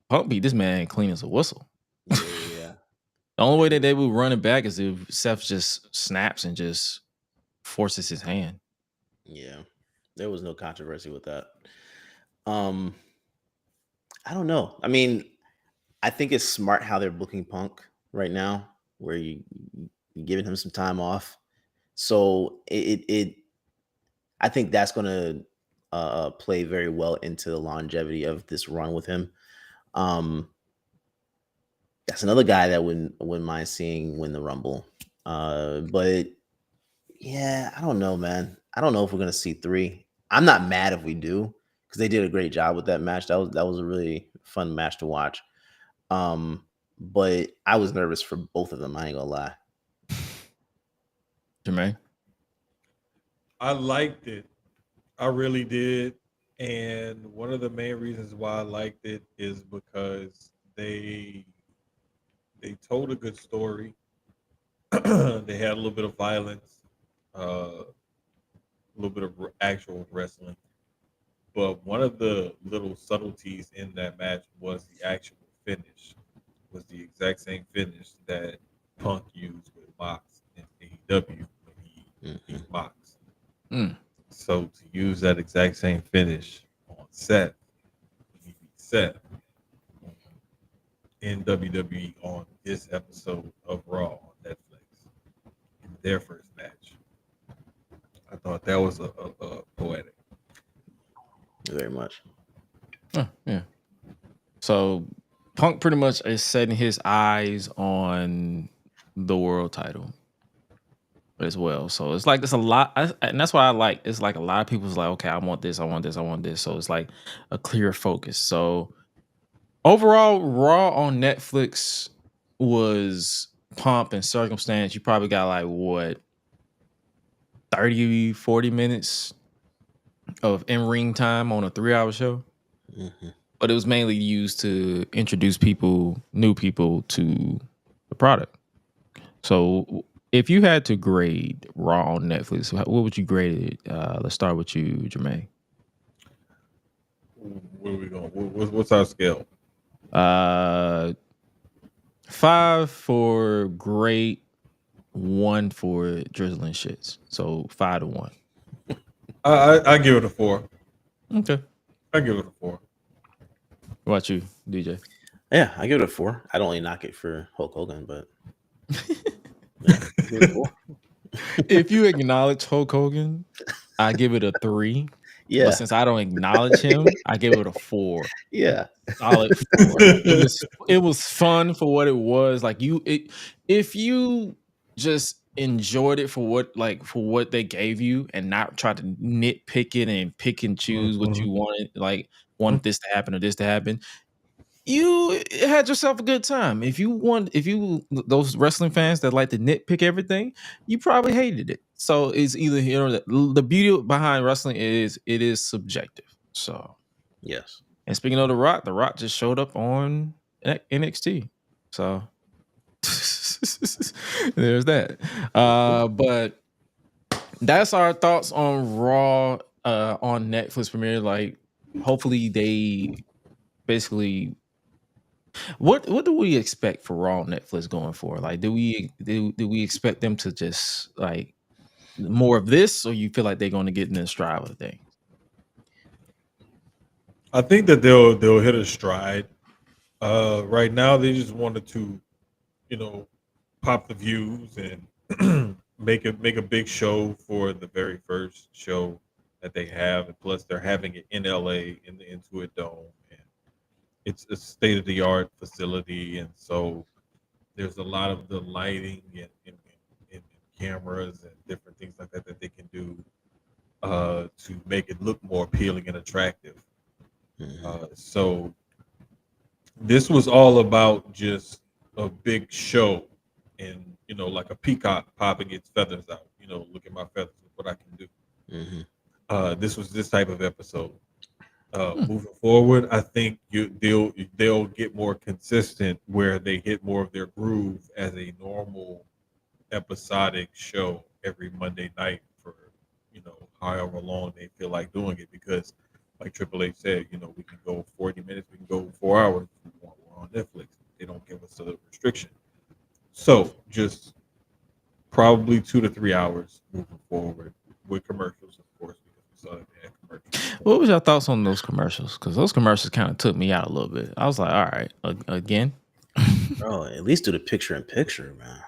Punk beat this man clean as a whistle. Yeah. The only way that they would run it back is if Seth just snaps and just forces his hand. Yeah, there was no controversy with that. I don't know. I mean, I think it's smart how they're booking Punk right now, where you're giving him some time off. So I think that's going to play very well into the longevity of this run with him. That's another guy that wouldn't mind seeing win the Rumble. But Yeah, I don't know, man. I don't know if we're gonna see 3. I'm not mad if we do because they did a great job with that match. That was a really fun match to watch. But I was nervous for both of them. I ain't gonna lie. Jermaine? I liked it. I really did. And one of the main reasons why I liked it is because they told a good story. They had a little bit of violence, a little bit of actual wrestling. But one of the little subtleties in that match was the actual finish. Was the exact same finish that Punk used with Mox in AEW when he beat Mox. Mm. So to use that exact same finish on Seth, when he beat Seth in WWE on this episode of Raw on Netflix in their first match, I thought that was a poetic. Very much. Yeah. So Punk pretty much is setting his eyes on the world title as well. So it's like there's a lot, and that's why I like. It's like a lot of people's like, okay, I want this, I want this, I want this. So it's like a clear focus. So overall, Raw on Netflix was pomp and circumstance. You probably got like what 30, 40 minutes of in-ring time on a 3-hour show. But it was mainly used to introduce new people to the product. So if you had to grade Raw on Netflix, what would you grade it? Let's start with you, Jermaine. Where are we going? What's our scale? 5 for great, 1 for drizzling shits. So 5 to 1. I give it a 4. Okay. I give it a 4. What about you, DJ? Yeah, I give it a 4. I'd only knock it for Hulk Hogan, but yeah, give it a 4. If you acknowledge Hulk Hogan, I give it a 3. Yeah. But since I don't acknowledge him, I give it a 4. Yeah. Solid 4. It was fun for what it was. Like if you just enjoyed it for what they gave you and not try to nitpick it and pick and choose what you wanted, like wanted this to happen or this to happen, you had yourself a good time. If you those wrestling fans that like to nitpick everything, you probably hated it. So it's either the beauty behind wrestling is it is subjective. So yes. And speaking of The Rock just showed up on NXT. So there's that. But that's our thoughts on Raw on Netflix premiere. Like, hopefully they basically what do we expect for Raw on Netflix going forward? Like, do we expect them to just like more of this, or you feel like they're going to get in the stride with things? I think that they'll hit a stride. Right now, they just wanted to, pop the views and make a big show for the very first show that they have, and plus they're having it in LA in the Intuit Dome, and it's a state of the art facility, and so there's a lot of the lighting and cameras and different things like that they can do to make it look more appealing and attractive. So this was all about just a big show and, like a peacock popping its feathers out, look at my feathers, look what I can do. This was this type of episode. Moving forward, I think they'll get more consistent where they hit more of their groove as a normal episodic show every Monday night for, however long they feel like doing it, because like Triple H said, we can go 40 minutes, we can go 4 hours if we want. We're on Netflix. They don't give us a restriction. So just probably 2 to 3 hours moving forward with commercials, of course, because we saw that they had commercials. What was your thoughts on those commercials? Because those commercials kind of took me out a little bit. I was like, all right, again. Bro, at least do the picture in picture, man.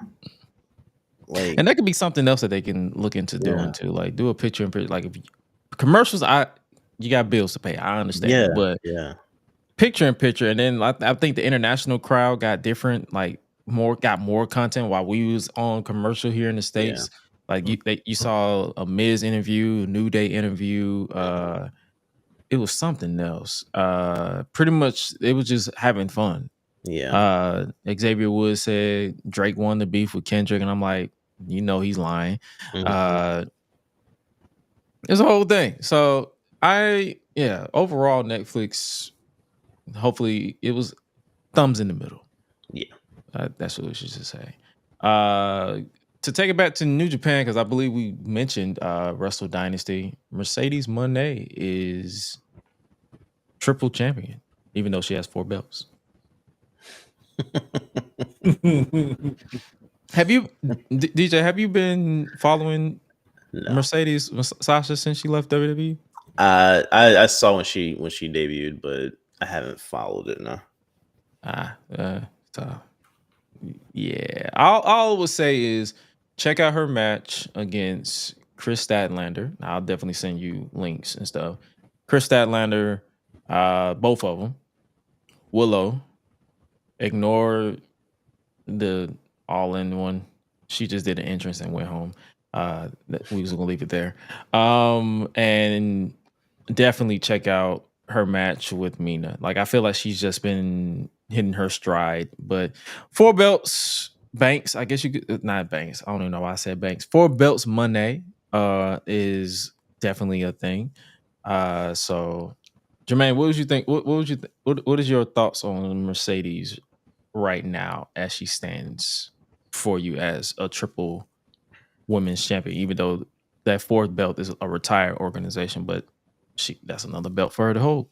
Like, and that could be something else that they can look into doing too. Like, do a picture in picture. Like, if commercials, you got bills to pay. I understand, but picture in picture, and then I think the international crowd got different, like more content while we was on commercial here in the States. Like you saw a Miz interview, New Day interview. It was something else. Pretty much, it was just having fun. Yeah. Xavier Woods said Drake won the beef with Kendrick, and I'm like, he's lying. Mhm. It's a whole thing. So overall Netflix. Hopefully, it was thumbs in the middle. Yeah. That's what we should just say. To take it back to New Japan, because I believe we mentioned Wrestle Dynasty. Mercedes Moné is triple champion, even though she has 4 belts. Have you, DJ? Have you been following Mercedes Sasha since she left WWE? I saw when she debuted, but I haven't followed it now. So yeah, all I would say is check out her match against Chris Statlander. I'll definitely send you links and stuff. Chris Statlander, both of them. Willow, ignore the all-in one. She just did an entrance and went home. We was gonna leave it there. And definitely check out her match with Mina. Like, I feel like she's just been hitting her stride. But 4 belts, Banks. I guess you could not Banks. I don't even know why I said Banks. 4 belts, Moné is definitely a thing. So, Jermaine, what would you think? What is your thoughts on Mercedes right now as she stands for you as a triple women's champion? Even though that 4th belt is a retired organization, but that's another belt for her to hold.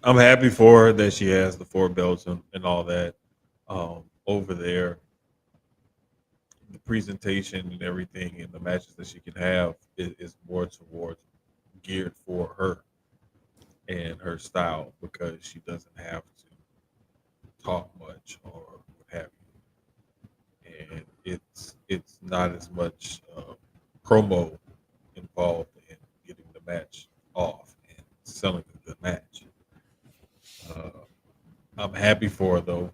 I'm happy for her that she has the 4 belts and all that over there. The presentation and everything and the matches that she can have is more towards geared for her and her style, because she doesn't have to talk much or what have you. And it's not as much promo involved in getting the match off and selling a good match. I'm happy for her though,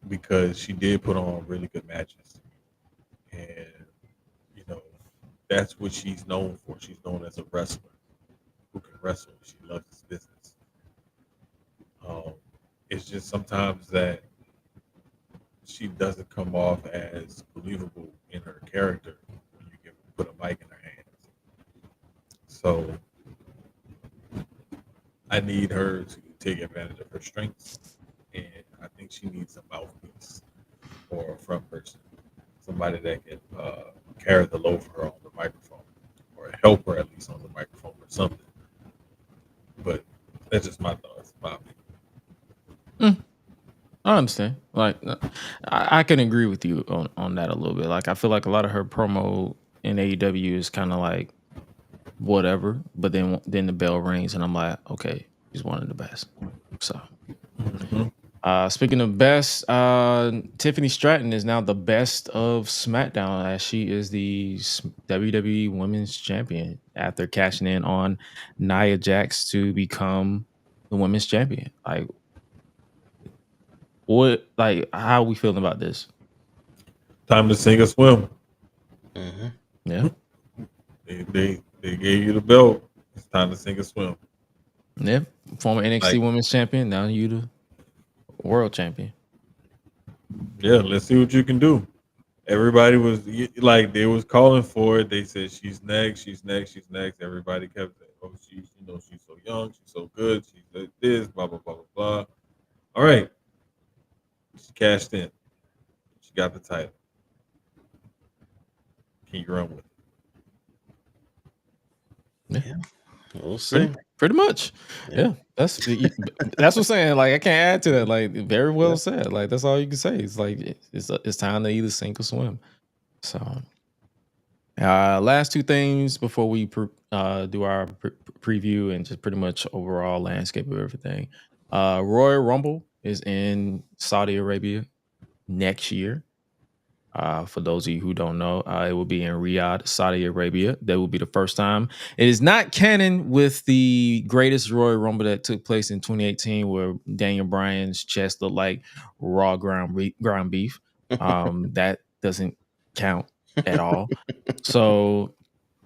because she did put on really good matches, and that's what she's known for. She's known as a wrestler who can wrestle. She loves this business. It's just sometimes that she doesn't come off as believable in her character when you put a mic in her hands. So I need her to take advantage of her strengths, and I think she needs a mouthpiece or a front person, somebody that can carry the load for her on the microphone, or help her at least on the microphone or something. But that's just my thoughts, my opinion. I understand. Like, I can agree with you on that a little bit. Like, I feel like a lot of her promo in AEW is kind of like whatever, but then the bell rings and I'm like, okay, he's one of the best. So, speaking of best, Tiffany Stratton is now the best of SmackDown, as she is the WWE Women's Champion after cashing in on Nia Jax to become the Women's Champion. How are we feeling about this? Time to sink or swim. Yeah. They gave you the belt. It's time to sink or swim. Yeah. Former NXT Women's Champion, now you the World Champion. Yeah, let's see what you can do. Everybody was like, they was calling for it. They said she's next, she's next, she's next. Everybody kept saying, oh, she's so young, she's so good, she's this, blah blah blah blah blah. All right, she cashed in. She got the title. Can you run with it? Yeah. We'll see. Pretty much. Yeah. That's what I'm saying. Like, I can't add to that. Like, very well said. Like, that's all you can say. It's like it's time to either sink or swim. So, last 2 things before we do our preview and just pretty much overall landscape of everything. Royal Rumble is in Saudi Arabia next year. For those of you who don't know, it will be in Riyadh, Saudi Arabia. That will be the first time. It is not canon with the greatest Royal Rumble that took place in 2018, where Daniel Bryan's chest looked like raw ground beef. That doesn't count at all. So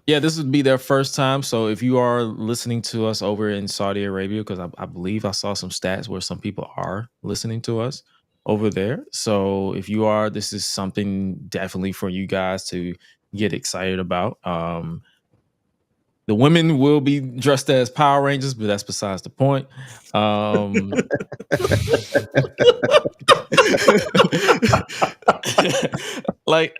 yeah, this would be their first time. So if you are listening to us over in Saudi Arabia, because I believe I saw some stats where some people are listening to us over there. So if you are, this is something definitely for you guys to get excited about. The women will be dressed as Power Rangers, but that's besides the point. Like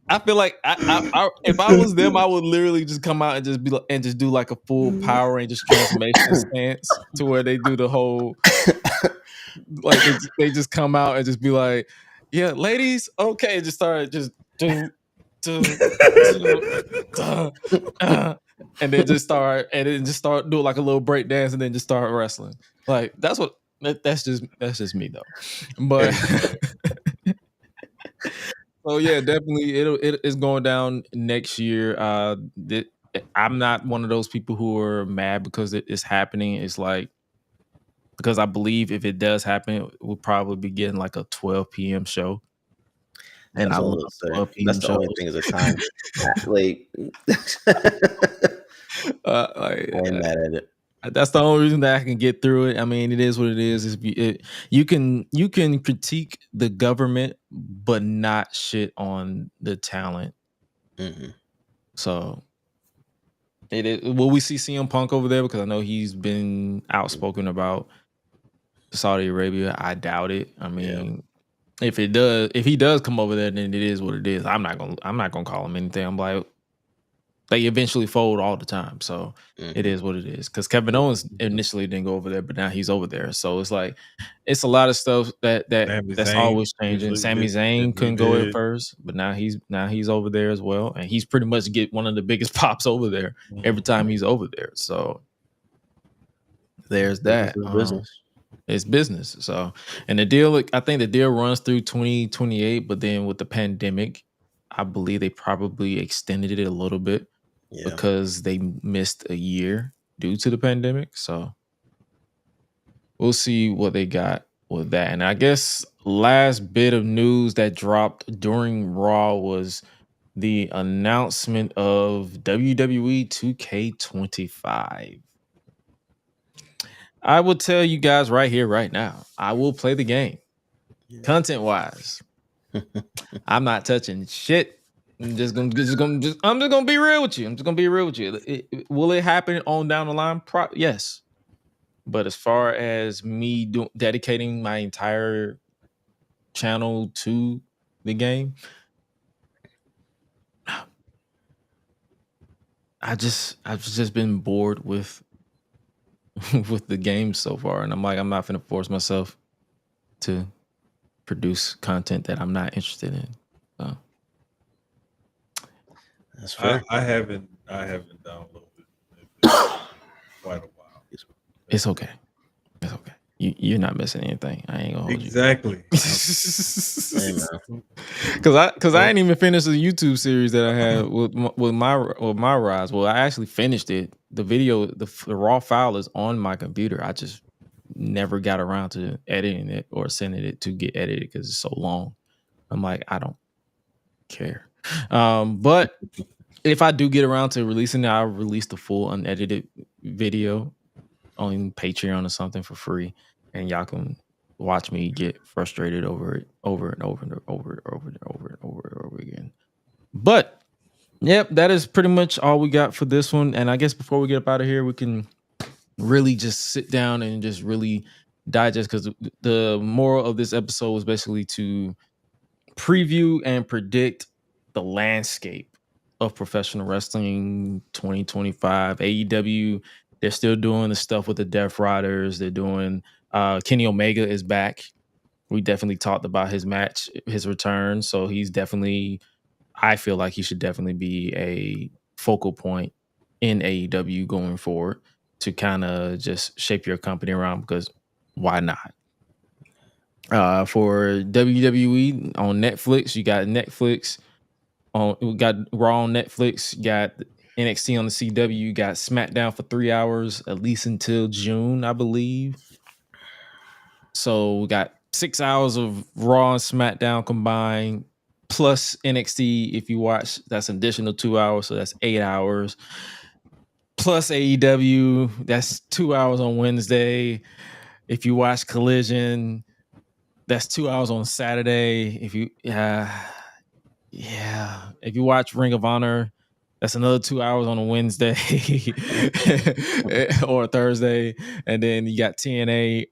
I feel like I if I was them, I would literally just come out and just be like, and just do like a full Power Rangers transformation stance to where they do the whole like they just come out and just be like, yeah, ladies, okay, just start just do and then just start doing like a little break dance and then just start wrestling. Like that's just me though. But so yeah, definitely it's going down next year. I'm not one of those people who are mad because it's happening. It's like because I believe if it does happen, we'll probably be getting like a 12 p.m. show. And That's I all love I'll say. 12 p.m. That's the only shows. thing is a time. Like, I ain't mad at it. That's the only reason that I can get through it. I mean, it is what it is. You can critique the government, but not shit on the talent. Mm-hmm. So it is. Will we see CM Punk over there? Because I know he's been outspoken about Saudi Arabia. I doubt it. I mean, if he does come over there, then it is what it is. I'm not gonna call him anything. I'm like, they eventually fold all the time, so it is what it is. Because Kevin Owens initially didn't go over there, but now he's over there. So it's like it's a lot of stuff that's Zayn always changing. Sami Zayn couldn't go at did. first, but now he's over there as well, and he's pretty much get one of the biggest pops over there every time he's over there. So there's that. It's business. So, and the deal, I think the deal runs through 2028, but then with the pandemic, I believe they probably extended it a little bit because they missed a year due to the pandemic. So we'll see what they got with that. And I guess last bit of news that dropped during Raw was the announcement of WWE 2K25. I will tell you guys right here, right now, I will play the game. Content wise, I'm not touching shit. I'm just gonna be real with you. Will it happen on down the line? Yes. But as far as me dedicating my entire channel to the game, I've just been bored with the game so far, and I'm like, I'm not gonna force myself to produce content that I'm not interested in. So that's fair. I haven't downloaded it in quite a while. It's okay. It's okay. You're not missing anything. I ain't gonna hold Exactly. Because I ain't even finished the YouTube series that I had with my rise. Well, I actually finished it. The video, the raw file is on my computer. I just never got around to editing it or sending it to get edited because it's so long. I'm like, I don't care. But if I do get around to releasing it, I'll release the full unedited video on Patreon or something for free, and y'all can watch me get frustrated over it over and over again. But yep, that is pretty much all we got for this one. And I guess before we get up out of here, we can really just sit down and just really digest, because the moral of this episode was basically to preview and predict the landscape of professional wrestling 2025. AEW, they're still doing the stuff with the Death Riders. They're doing Kenny Omega is back. We definitely talked about his match, his return. So he's definitely, I feel like he should definitely be a focal point in AEW going forward to kind of just shape your company around, because why not? For WWE on Netflix, you got Netflix. We got Raw on Netflix. You got NXT on the CW. You got SmackDown for 3 hours, at least until June, I believe. So we got 6 hours of Raw and SmackDown combined, plus NXT. If you watch, that's an additional 2 hours, so that's 8 hours. Plus AEW, that's 2 hours on Wednesday. If you watch Collision, that's 2 hours on Saturday. If you if you watch Ring of Honor, that's another 2 hours on a Wednesday or a Thursday. And then you got TNA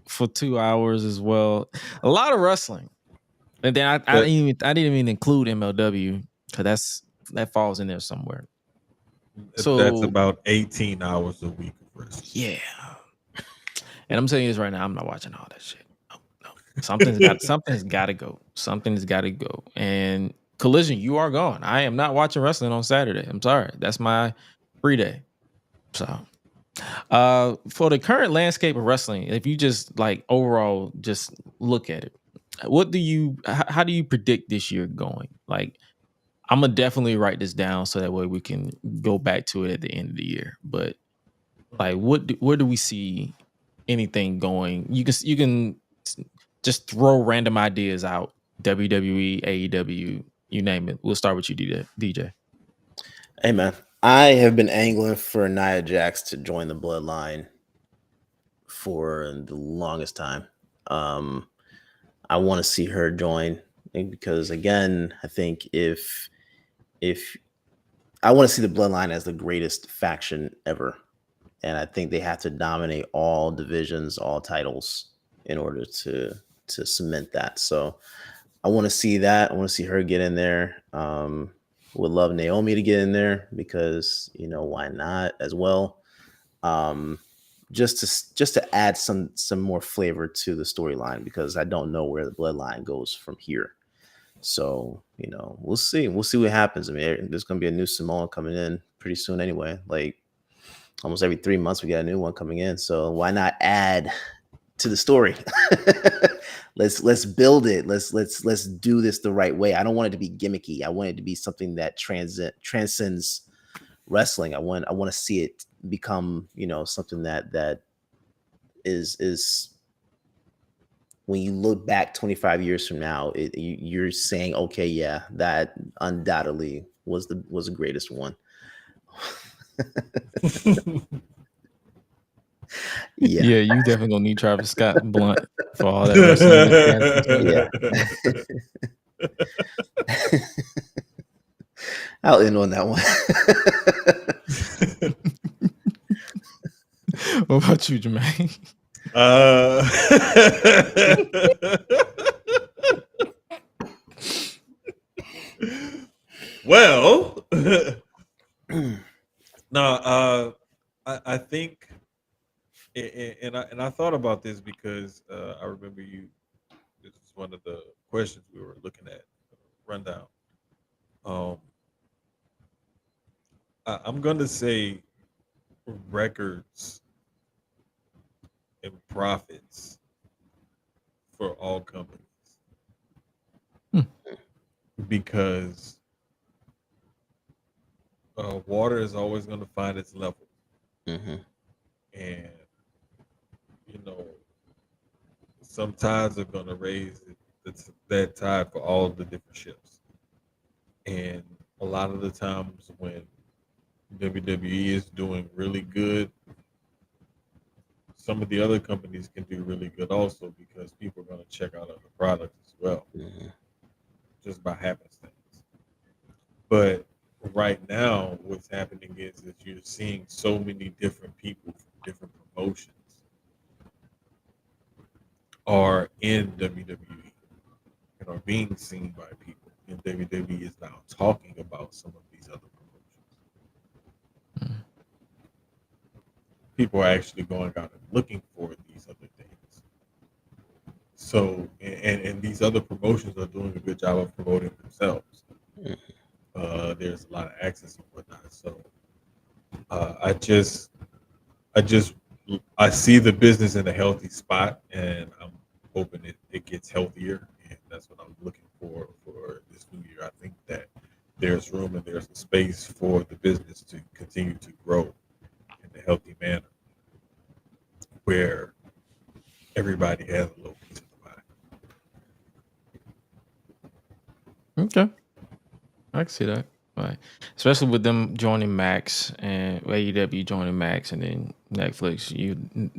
for 2 hours as well. A lot of wrestling. And then I didn't even include MLW because that falls in there somewhere. So that's about 18 hours a week of wrestling. Yeah. And I'm telling you this right now, I'm not watching all that shit. No. Something's got to go. Something's got to go. And Collision, you are gone. I am not watching wrestling on Saturday. I'm sorry. That's my free day. So, for the current landscape of wrestling, if you just like overall just look at it, how do you predict this year going? Like, I'm gonna definitely write this down so that way we can go back to it at the end of the year. But like, where do we see anything going? You can just throw random ideas out. WWE, AEW, you name it. We'll start with you, DJ. Hey man, I have been angling for Nia Jax to join the Bloodline for the longest time. I want to see her join because, again, I think if I want to see the Bloodline as the greatest faction ever, and I think they have to dominate all divisions, all titles in order to cement that. So I want to see that. I want to see her get in there. Would love Naomi to get in there because, why not as well? Just to add some more flavor to the storyline because I don't know where the Bloodline goes from here. So, we'll see. We'll see what happens. I mean, there's going to be a new Samoan coming in pretty soon anyway. Like almost every 3 months we got a new one coming in. So why not add to the story? Let's build it. Let's do this the right way. I don't want it to be gimmicky. I want it to be something that transcends wrestling. I want to see it become, something that is when you look back 25 years from now, you're saying, okay, yeah, that undoubtedly was the greatest one. Yeah, you definitely gonna need Travis Scott Blunt for all that wrestling. Yeah. I'll end on that one. What about you, Jermaine? Well, no, I think, and I thought about this because I remember this was one of the questions we were looking at, rundown. I'm going to say records and profits for all companies. Because water is always going to find its level. Mm-hmm. And, some tides are going to raise that tide for all the different ships. And a lot of the times when WWE is doing really good, some of the other companies can do really good also because people are going to check out other products as well, just by happenstance. But right now, what's happening is that you're seeing so many different people from different promotions are in WWE and are being seen by people. And WWE is now talking about some of these other promotions. People are actually going out and looking for these other things. So, and these other promotions are doing a good job of promoting themselves. There's a lot of access and whatnot. So, I see the business in a healthy spot, and I'm hoping it gets healthier, and that's what I'm looking for this new year. I think that there's room and there's a space for the business to continue to grow in a healthy manner, where everybody has a little piece of the Okay, I can see that. Right, especially with them joining Max and AEW joining Max, and then Netflix,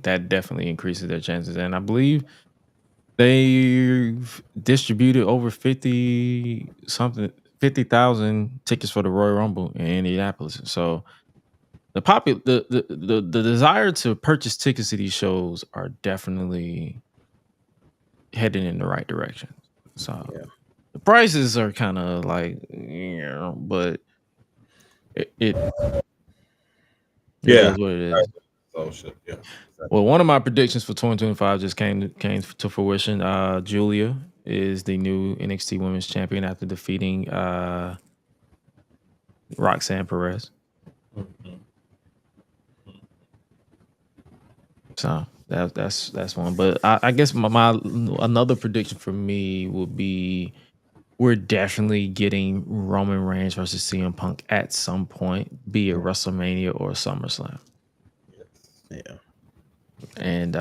that definitely increases their chances. And I believe they've distributed over 50,000 tickets for the Royal Rumble in Indianapolis. So the desire to purchase tickets to these shows are definitely heading in the right direction. So the prices are kind of like, but it is what it is. Oh shit, yeah. Well, one of my predictions for 2025 just came to fruition. Julia is the new NXT Women's Champion after defeating Roxanne Perez. So that's one. But I guess my another prediction for me would be we're definitely getting Roman Reigns versus CM Punk at some point, be it WrestleMania or SummerSlam. Yeah. And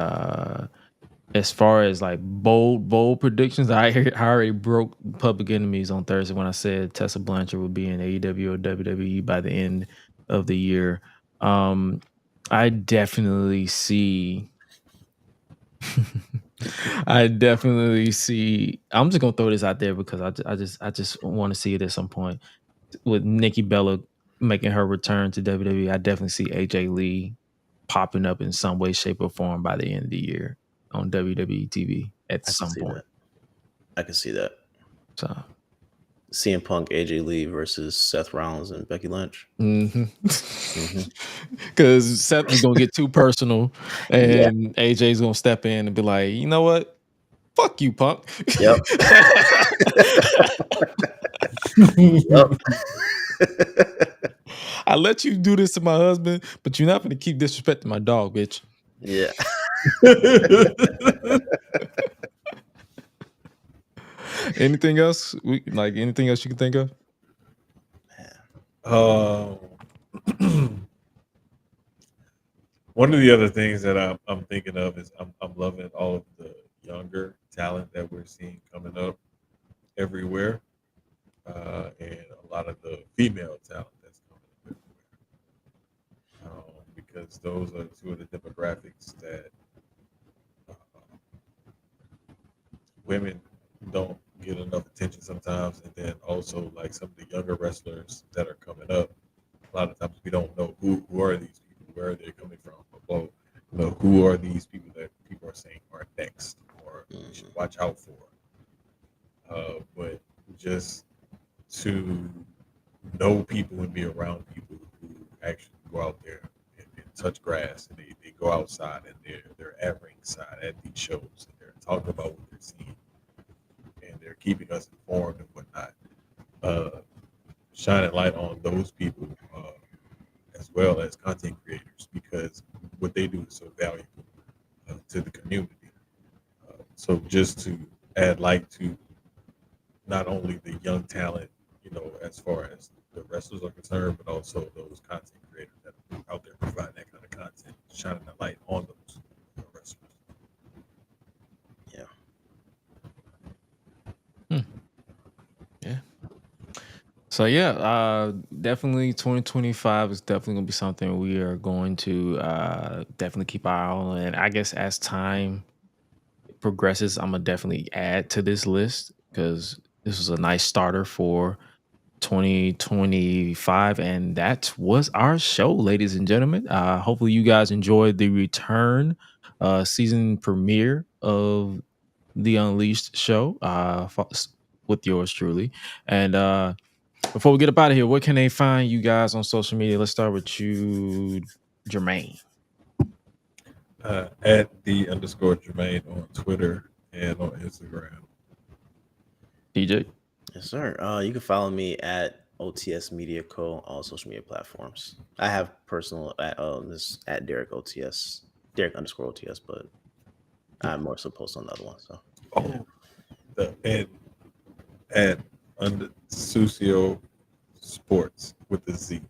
as far as like bold predictions, I already broke Public Enemies on Thursday when I said Tessa Blanchard would be in AEW or WWE by the end of the year. I definitely see. I'm just gonna throw this out there because I just want to see it at some point with Nikki Bella making her return to WWE. I definitely see AJ Lee popping up in some way, shape, or form by the end of the year on WWE TV at some point. I can see that. So CM Punk, AJ Lee versus Seth Rollins and Becky Lynch. Because Seth is gonna get too personal, and AJ's gonna step in and be like, you know what? Fuck you, Punk. Yep. I let you do this to my husband, but you're not gonna keep disrespecting my dog, bitch. Yeah. Anything else? Anything else you can think of? One of the other things that I'm thinking of is I'm loving all of the younger talent that we're seeing coming up everywhere, and a lot of the female talent that's coming up everywhere. Because those are two of the demographics that women don't get enough attention sometimes, and then also like some of the younger wrestlers that are coming up, a lot of times we don't know who are these people, where are they coming from, or who are these people that people are saying are next or we should watch out for. But just to know people and be around people who actually go out there and touch grass, and they go outside and they're at ringside at these shows and they're talking about what they're seeing and they're keeping us informed and whatnot. Shining light on those people as well as content creators, because what they do is so valuable to the community. So just to add light to not only the young talent, as far as the wrestlers are concerned, but also those content creators that are out there providing that kind of content, shining a light on those wrestlers. Yeah. So definitely 2025 is definitely gonna be something we are going to definitely keep our eye on. And I guess as time progresses, I'm gonna definitely add to this list because this was a nice starter for 2025, and that was our show, ladies and gentlemen. Hopefully you guys enjoyed the return season premiere of the Unleashed show with yours truly. And before we get up out of here, where can they find you guys on social media? Let's start with you, Jermaine. At @the_Jermaine on Twitter and on Instagram. DJ. Yes, sir. You can follow me at OTS Media Co. all social media platforms. I have personal this at Derek OTS, Derek_OTS, but I more so post on the other one. So and at Sucio Sports with the Z,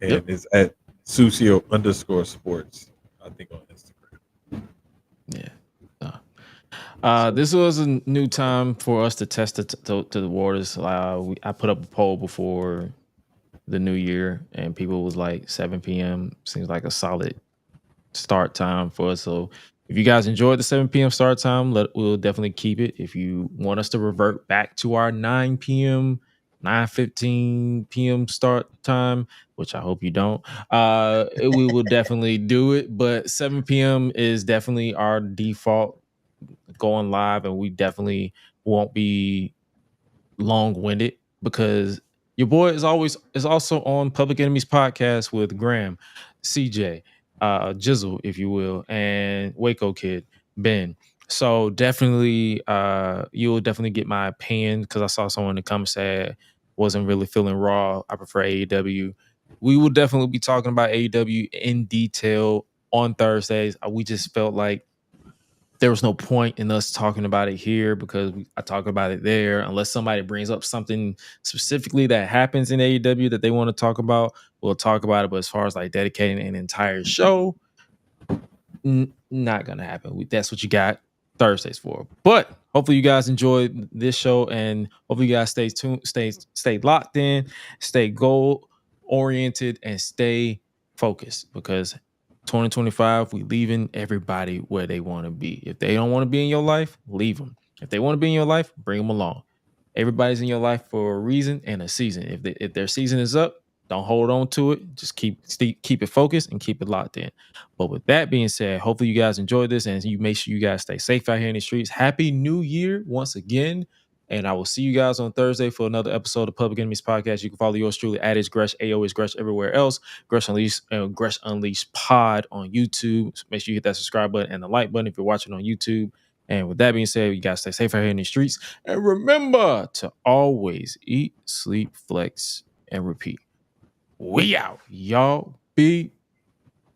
and it's at Sucio_sports. I think on Instagram. Yeah. This was a new time for us to test it to the waters. I put up a poll before the new year, and people was like 7 p.m. seems like a solid start time for us. So if you guys enjoyed the 7 p.m. start time, we'll definitely keep it. If you want us to revert back to our 9 p.m., 9:15 p.m. start time, which I hope you don't, we will definitely do it. But 7 p.m. is definitely our default going live, and we definitely won't be long-winded because your boy is also on Public Enemies podcast with Graham, CJ, Jizzle, if you will, and Waco Kid, Ben. So definitely you'll definitely get my opinion, because I saw someone in the comments say wasn't really feeling Raw. I prefer AEW. We will definitely be talking about AEW in detail on Thursdays. We just felt like there was no point in us talking about it here, because I talk about it there. Unless somebody brings up something specifically that happens in AEW that they want to talk about, we'll talk about it. But as far as like dedicating an entire show, not gonna happen. That's what you got Thursdays for. But hopefully you guys enjoyed this show, and hopefully you guys stay tuned, stay locked in, stay goal oriented, and stay focused, because 2025, we leaving everybody where they want to be. If they don't want to be in your life, leave them. If they want to be in your life, bring them along. Everybody's in your life for a reason and a season. If their season is up, don't hold on to it. Just keep it focused and keep it locked in. But with that being said, hopefully you guys enjoyed this, and you make sure you guys stay safe out here in the streets. Happy New Year once again. And I will see you guys on Thursday for another episode of Public Enemies Podcast. You can follow yours truly at Gresh, AO is Gresh everywhere else. Gresh Unleashed Pod on YouTube. So make sure you hit that subscribe button and the like button if you're watching on YouTube. And with that being said, you guys stay safe out here in the streets. And remember to always eat, sleep, flex, and repeat. We out. Y'all be